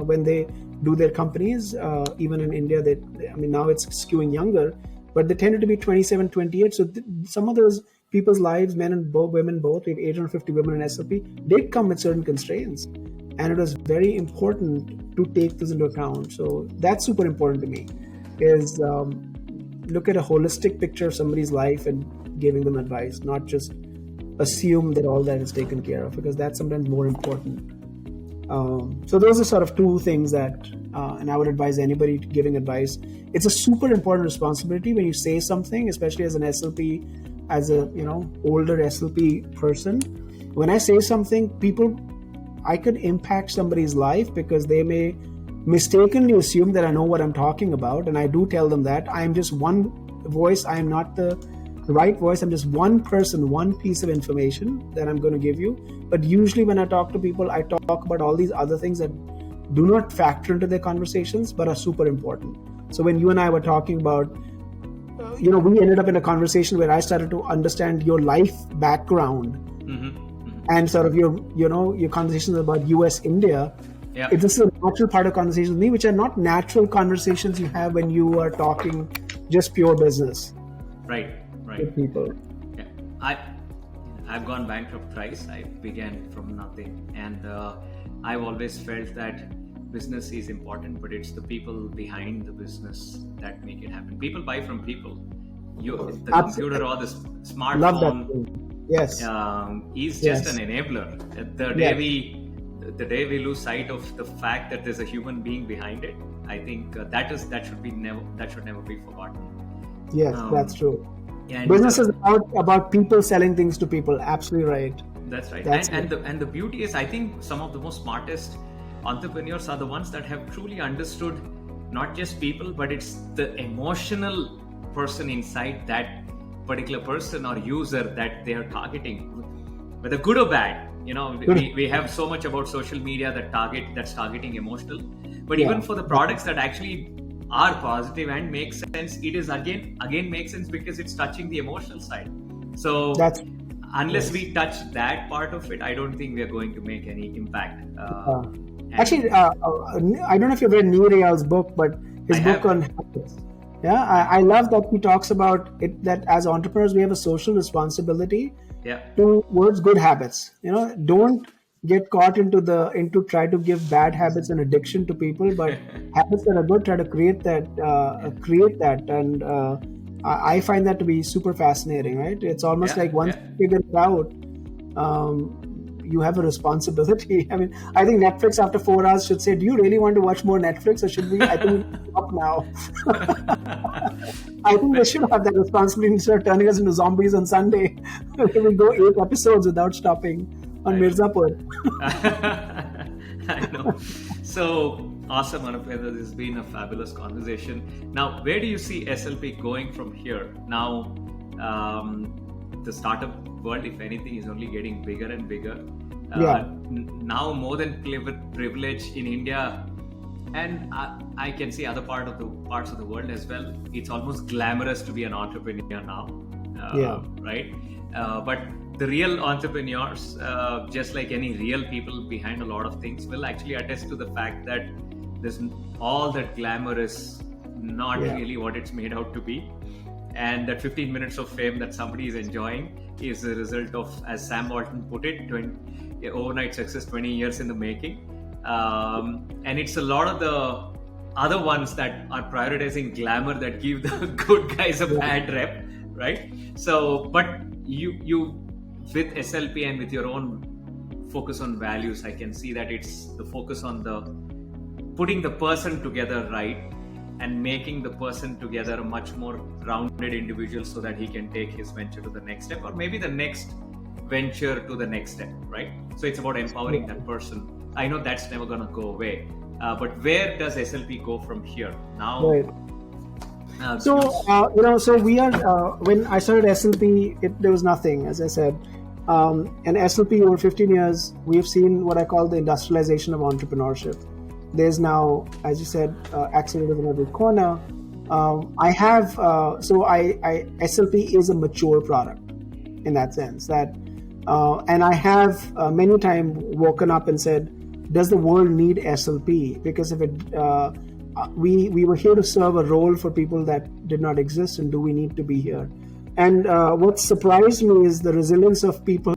when they do their companies. Even in India, now it's skewing younger, but they tended to be 27, 28. So some of those people's lives, men and women both, we have 850 women in SLP, did come with certain constraints. And it was very important to take this into account. So that's super important to me, is look at a holistic picture of somebody's life and giving them advice, not just assume that all that is taken care of, because that's sometimes more important. So those are sort of two things that, and I would advise anybody giving advice. It's a super important responsibility when you say something, especially as an SLP, as a older SLP person. When I say something, I could impact somebody's life because they may mistakenly assume that I know what I'm talking about, and I do tell them that I'm just one voice. I am not the right voice. I'm just one person, one piece of information that I'm going to give you. But usually when I talk to people, I talk about all these other things that do not factor into their conversations but are super important. So when you and I were talking about, we ended up in a conversation where I started to understand your life background, and sort of your conversations about US, India. Yeah. This is a natural part of conversations with me, which are not natural conversations you have when you are talking just pure business. Right. With people. Yeah. I've gone bankrupt thrice. I began from nothing, and I've always felt that business is important, but it's the people behind the business that make it happen. People buy from people. The computer or the smartphone. Love that. Yes. Is just an enabler. The day we lose sight of the fact that there's a human being behind it, I think that should never be forgotten. Yes, that's true. And business is about people selling things to people. Absolutely right. That's right. And the beauty is, I think some of the most smartest entrepreneurs are the ones that have truly understood not just people, but it's the emotional person inside that particular person or user that they are targeting, whether good or bad. We have so much about social media that's targeting emotional, but even for the products that actually are positive and make sense, it is again makes sense because it's touching the emotional side. So unless we touch that part of it, I don't think we are going to make any impact. Actually, I don't know if you've read Neil Real's book, but his book on habits. Yeah, I love that he talks about it, that as entrepreneurs, we have a social responsibility towards good habits. Don't get caught into try to give bad habits and addiction to people, but habits that are good, try to create that. And I find that to be super fascinating, right? It's almost like once you figure it out, you have a responsibility. I think Netflix after 4 hours should say, do you really want to watch more Netflix, or should we? I think we stop now. I think they should have that responsibility instead of turning us into zombies on Sunday. We go 8 episodes without stopping on Mirzapur. I know. So awesome, Anupendra. This has been a fabulous conversation. Now, where do you see SLP going from here? Now, the startup world, if anything, is only getting bigger and bigger. Now, more than privilege in India, and I can see other parts of the world as well. It's almost glamorous to be an entrepreneur now, right? But the real entrepreneurs, just like any real people behind a lot of things, will actually attest to the fact that there's all that glamour is not really what it's made out to be. And that 15 minutes of fame that somebody is enjoying is the result of, as Sam Walton put it, overnight success, 20 years in the making. And it's a lot of the other ones that are prioritizing glamour that give the good guys a bad rep, right? So, but you with SLP and with your own focus on values, I can see that it's the focus on putting the person together right, and making the person together a much more rounded individual so that he can take his venture to the next step, or maybe the next venture to the next step, right? So it's about empowering that person I know that's never going to go away. But where does SLP go from here? Now, Right. So, so we are, when I started SLP, there was nothing, as I said. And SLP over 15 years, we have seen what I call the industrialization of entrepreneurship. There's now, as you said, accelerators in every corner. SLP is a mature product in that sense that, and I have many times woken up and said, does the world need SLP? Because if it, we were here to serve a role for people that did not exist, and do we need to be here? And what surprised me is the resilience of people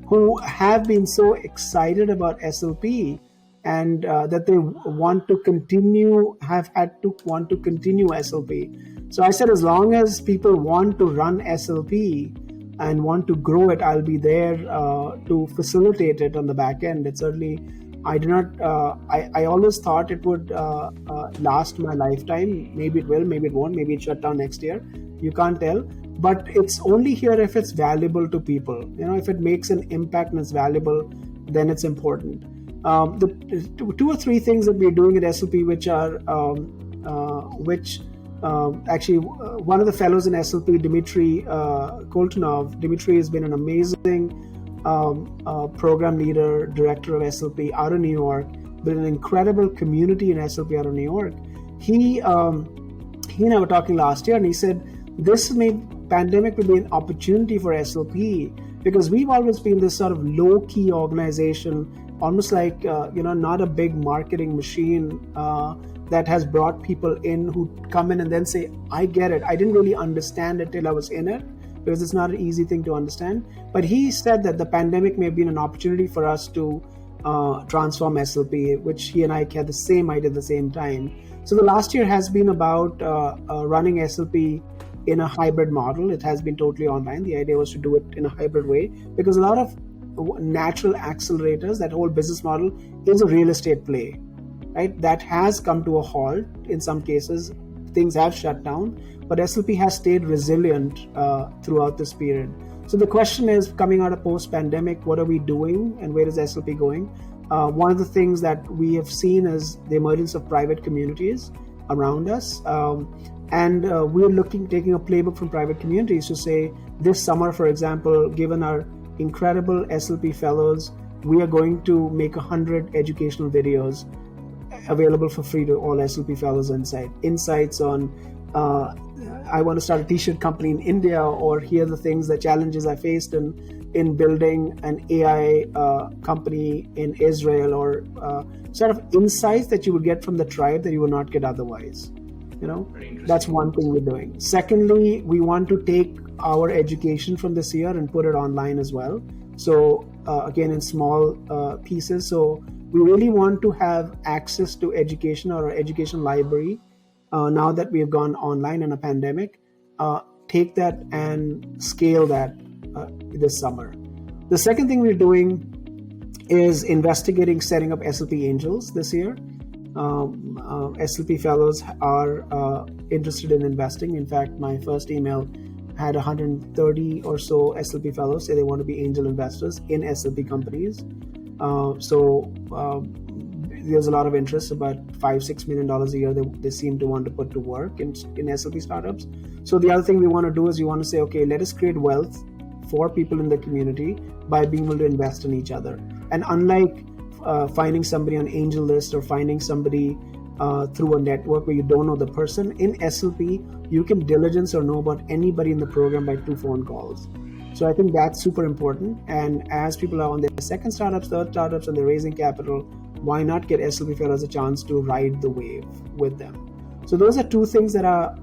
who have been so excited about SLP, and that they want to continue, have had to want to continue SLP. So I said, as long as people want to run SLP and want to grow it, I'll be there to facilitate it on the back end. It certainly, I do not, I always thought it would last my lifetime. Maybe it will, maybe it won't, maybe it shut down next year. You can't tell. But it's only here if it's valuable to people. If it makes an impact and it's valuable, then it's important. The two or three things that we're doing at SLP, which are, actually, one of the fellows in SLP, Dmitry Koltunov. Dmitry has been an amazing program leader, director of SLP out of New York, built an incredible community in SLP out of New York. He and I were talking last year, and he said, this pandemic will be an opportunity for SLP, because we've always been this sort of low-key organization, almost like, not a big marketing machine that has brought people in who come in and then say, I get it. I didn't really understand it till I was in it, because it's not an easy thing to understand. But he said that the pandemic may have been an opportunity for us to transform SLP, which he and I had the same idea at the same time. So the last year has been about running SLP in a hybrid model. It has been totally online. The idea was to do it in a hybrid way, because a lot of natural accelerators, that whole business model is a real estate play, right? That has come to a halt. In some cases, things have shut down, but SLP has stayed resilient throughout this period. So the question is, coming out of post-pandemic, what are we doing and where is SLP going? One of the things that we have seen is the emergence of private communities around us. And we're taking a playbook from private communities to say, this summer, for example, given our incredible SLP fellows, we are going to make 100 educational videos available for free to all SLP fellows inside. Insights on, I want to start a t-shirt company in India, or here are the things, the challenges I faced in building an AI company in Israel, or sort of insights that you would get from the tribe that you would not get otherwise. That's one thing we're doing. Secondly, we want to take our education from this year and put it online as well. So again, in small pieces. So we really want to have access to education, or our education library, now that we have gone online in a pandemic. Take that and scale that this summer. The second thing we're doing is investigating setting up SLP Angels this year. SLP fellows are interested in investing. In fact, my first email had 130 or so SLP fellows say they want to be angel investors in SLP companies. There's a lot of interest, about $5-6 million a year they seem to want to put to work in SLP startups. So the other thing we want to do is we want to say, okay, let us create wealth for people in the community by being able to invest in each other. And unlike finding somebody on angel list, or finding somebody through a network where you don't know the person, in SLP, you can diligence or know about anybody in the program by 2 phone calls. So I think that's super important. And as people are on their second startups, third startups, and they're raising capital, why not get SLP fellows a chance to ride the wave with them? So those are 2 things that are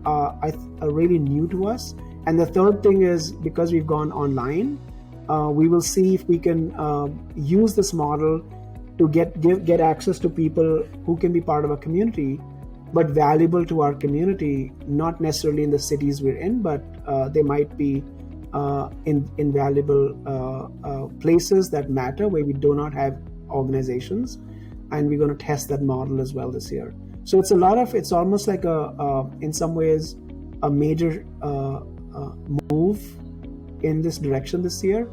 really new to us. And the third thing is, because we've gone online, we will see if we can use this model to get access to people who can be part of a community, but valuable to our community, not necessarily in the cities we're in, but they might be in valuable places that matter, where we do not have organizations. And we're going to test that model as well this year. So it's almost like in some ways, a major move in this direction this year.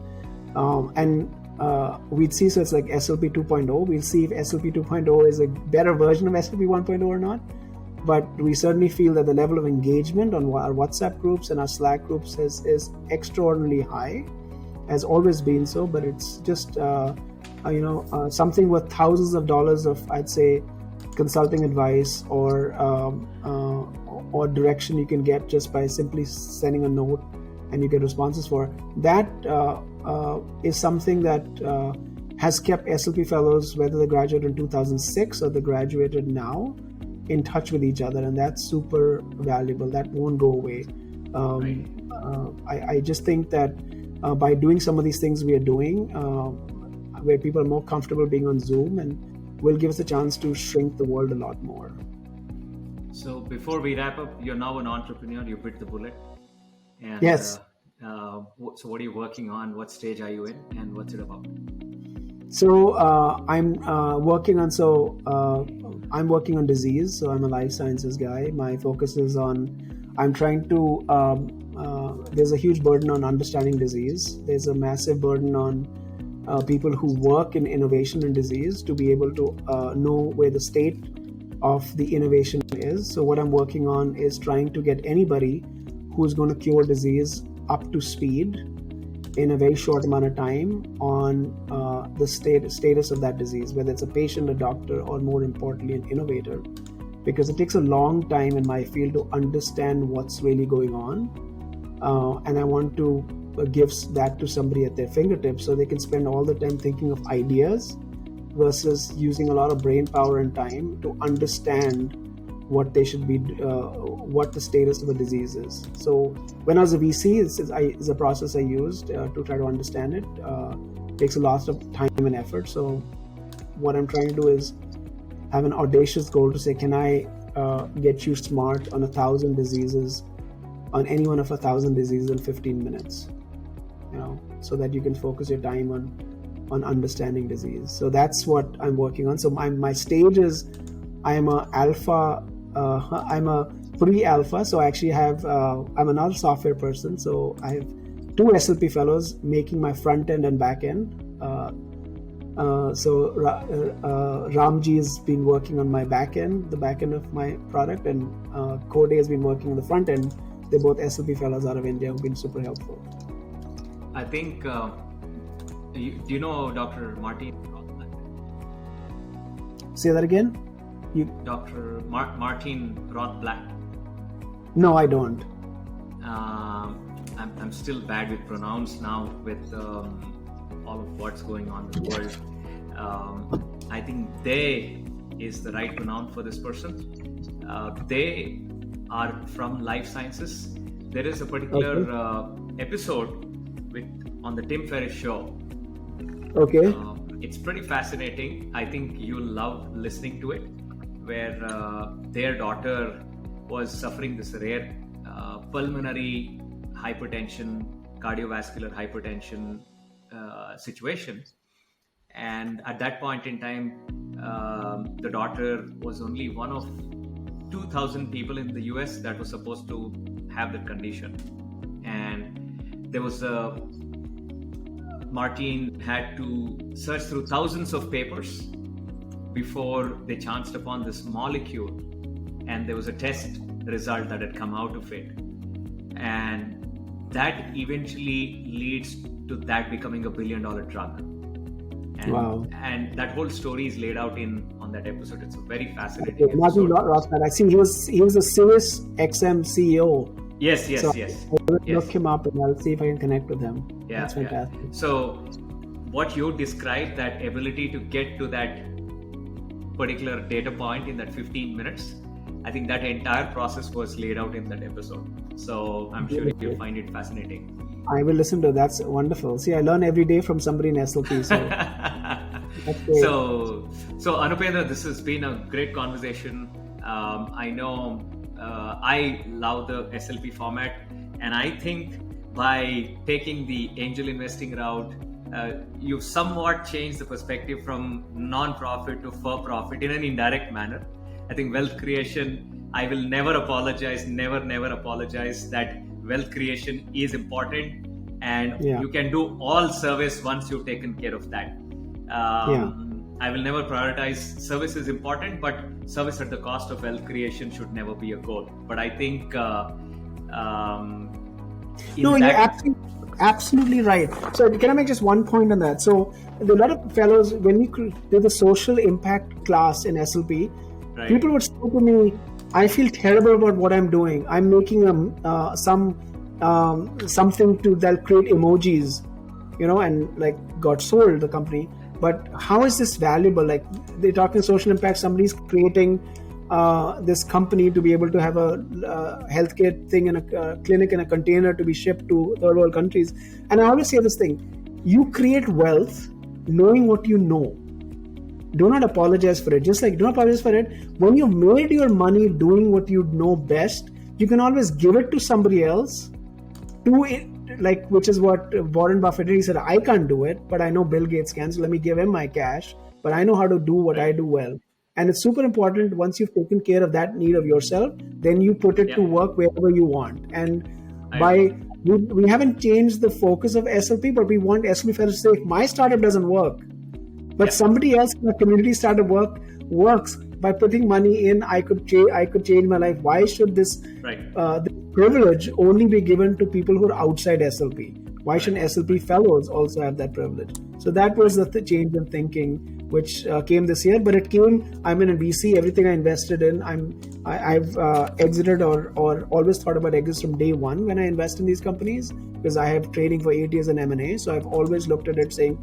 And we'd see, so it's like SLP 2.0. We'll see if SLP 2.0 is a better version of SLP 1.0 or not. But we certainly feel that the level of engagement on our WhatsApp groups and our Slack groups is extraordinarily high, has always been so. But it's just something worth thousands of dollars of, I'd say, consulting advice or direction you can get just by simply sending a note, and you get responses for that. Is something that has kept SLP fellows, whether they graduated in 2006 or they graduated now, in touch with each other, and that's super valuable. That won't go away. I just think that by doing some of these things we are doing, where people are more comfortable being on Zoom, and will give us a chance to shrink the world a lot more. So before we wrap up, you're now an entrepreneur. You bit the bullet. And, yes. So what are you working on? What stage are you in, and what's it about? So I'm working on disease. So I'm a life sciences guy. My focus is on, I'm trying to, there's a huge burden on understanding disease. There's a massive burden on people who work in innovation and disease to be able to know where the state of the innovation is. So what I'm working on is trying to get anybody who's going to cure disease up to speed in a very short amount of time on the status of that disease, whether it's a patient, a doctor, or more importantly, an innovator, because it takes a long time in my field to understand what's really going on. And I want to give that to somebody at their fingertips so they can spend all the time thinking of ideas versus using a lot of brain power and time to understand what they should be, what the status of the disease is. So when I was a VC, it's a process I used to try to understand it. Takes a lot of time and effort. So what I'm trying to do is have an audacious goal to say, can I get you smart on 1,000 diseases, on any one of 1,000 diseases in 15 minutes, so that you can focus your time on understanding disease. So that's what I'm working on. So my stage is, I'm a alpha. I'm a pre-alpha, so I actually have, I'm another software person, so I have 2 SLP fellows making my front end and back end. So Ramji has been working on my back end, the back end of my product, and Kode has been working on the front end. They're both SLP fellows out of India who've been super helpful. I think, do you know Dr. Martin? Say that again? Dr. Martin Rothblatt. No, I don't. I'm still bad with pronouns now with all of what's going on in the world. I think they is the right pronoun for this person. They are from life sciences. There is a particular episode on the Tim Ferriss show. Okay. It's pretty fascinating. I think you'll love listening to it, where their daughter was suffering this rare pulmonary hypertension, cardiovascular hypertension situation. And at that point in time, the daughter was only one of 2,000 people in the US that was supposed to have the condition. And there was Martin had to search through thousands of papers before they chanced upon this molecule, and there was a test result that had come out of it, and that eventually leads to that becoming $1 billion drug. And, wow! And that whole story is laid out on that episode. It's a very fascinating episode. Martin Rothblatt. I see he was a Sirius XM CEO. Yes. So I will look him up and I'll see if I can connect with him. Yeah, that's fantastic. Yeah. So what you described, that ability to get to that particular data point in that 15 minutes, I think that entire process was laid out in that episode. So I'm sure you'll find it fascinating. I will listen to it. That's wonderful. See, I learn every day from somebody in SLP. So that's great. So Anupendra, this has been a great conversation. I know I love the SLP format, and I think by taking the angel investing route, you've somewhat changed the perspective from non-profit to for-profit in an indirect manner. I think wealth creation, I will never apologize that wealth creation is important. and Yeah. you can do all service once you've taken care of that. I will never prioritize service is important, but service at the cost of wealth creation should never be a goal. But I think you're absolutely right. So can I make just one point on that? So a lot of fellows, when we did the social impact class in SLP, right. people would say to me, I feel terrible about what I'm doing. I'm making something that'll create emojis, and like got sold the company. But how is this valuable? Like they're talking social impact. Somebody's creating this company to be able to have a healthcare thing in a clinic in a container to be shipped to third world countries. And I always say this thing: you create wealth knowing what you know. Do not apologize for it. Just like do not apologize for it. When you've made your money doing what you know best, you can always give it to somebody else. Which is what Warren Buffett did. He said, I can't do it, but I know Bill Gates can, so let me give him my cash. But I know how to do what I do well. And it's super important once you've taken care of that need of yourself, then you put it to work wherever you want. And we haven't changed the focus of SLP, but we want SLP fellows to say, if my startup doesn't work, but somebody else in the community startup works by putting money in, I could change my life. Why should this privilege only be given to people who are outside SLP? Why shouldn't SLP fellows also have that privilege? So that was the change in thinking which came this year. But it came, I'm in a VC, everything I invested in, I've exited or always thought about exits from day one when I invest in these companies, because I have training for 8 years in M&A. So I've always looked at it saying,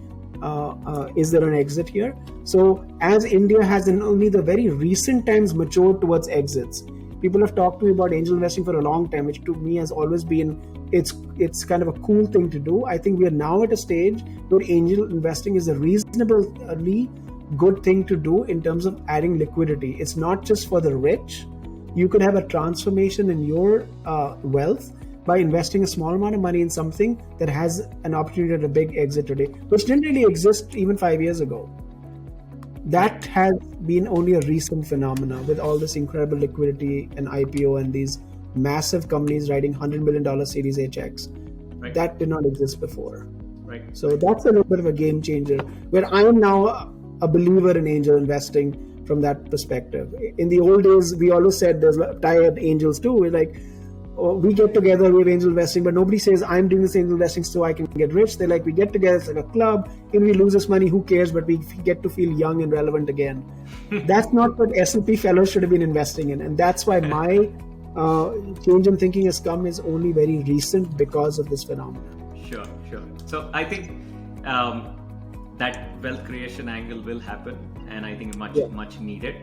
is there an exit here? So as India has in only the very recent times matured towards exits, people have talked to me about angel investing for a long time, which to me has always been, it's kind of a cool thing to do. I think we are now at a stage where angel investing is a reasonably good thing to do in terms of adding liquidity. It's not just for the rich. You could have a transformation in your wealth by investing a small amount of money in something that has an opportunity at a big exit today, which didn't really exist even 5 years ago. That has been only a recent phenomena with all this incredible liquidity and IPO and these massive companies writing $100 million Series A checks. Right. That did not exist before. Right. So that's a little bit of a game changer, where I am now a believer in angel investing from that perspective. In the old days, we always said there's tired angels too. We're like, we get together, we have angel investing, but nobody says I'm doing this angel investing so I can get rich. They're like, we get together, it's like a club, and we lose this money, who cares, but we get to feel young and relevant again. That's not what SLP fellows should have been investing in, and that's why my change in thinking has come is only very recent because of this phenomenon. Sure. So I think that wealth creation angle will happen, and I think much needed,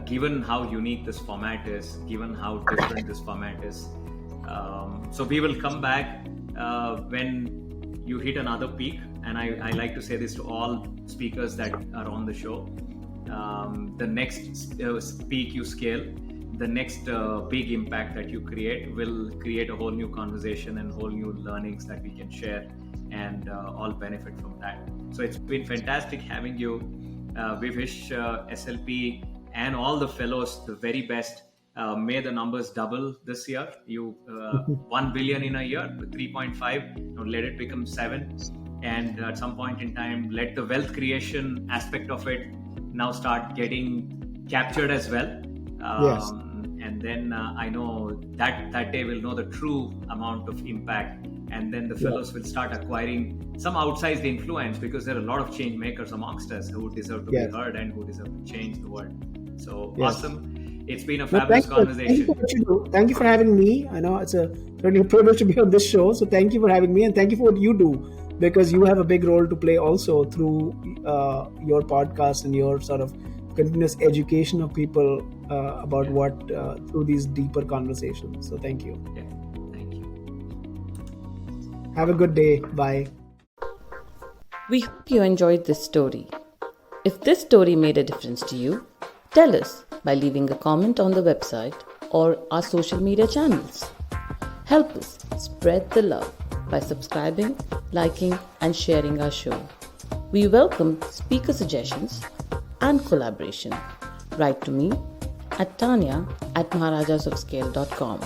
given how unique this format is, given how different this format is. So we will come back when you hit another peak, and I like to say this to all speakers that are on the show. The next peak you scale, the next big impact that you create will create a whole new conversation and whole new learnings that we can share and all benefit from that. So it's been fantastic having you. We wish SLP and all the fellows the very best. May the numbers double this year. You 1 billion in a year, 3.5, let it become 7. And at some point in time, let the wealth creation aspect of it now start getting captured as well. Yes. And then I know that day we'll know the true amount of impact. And then the fellows will start acquiring some outsized influence, because there are a lot of change makers amongst us who deserve to be heard and who deserve to change the world. So awesome. It's been a fabulous conversation. Thank you for having me. I know it's a really privilege to be on this show. So thank you for having me, and thank you for what you do, because you have a big role to play also through your podcast and your sort of continuous education of people about what through these deeper conversations. So thank you. Yeah, thank you. Have a good day. Bye. We hope you enjoyed this story. If this story made a difference to you, tell us by leaving a comment on the website or our social media channels. Help us spread the love by subscribing, liking, and sharing our show. We welcome speaker suggestions and collaboration. Write to me at tanya@maharajasofscale.com.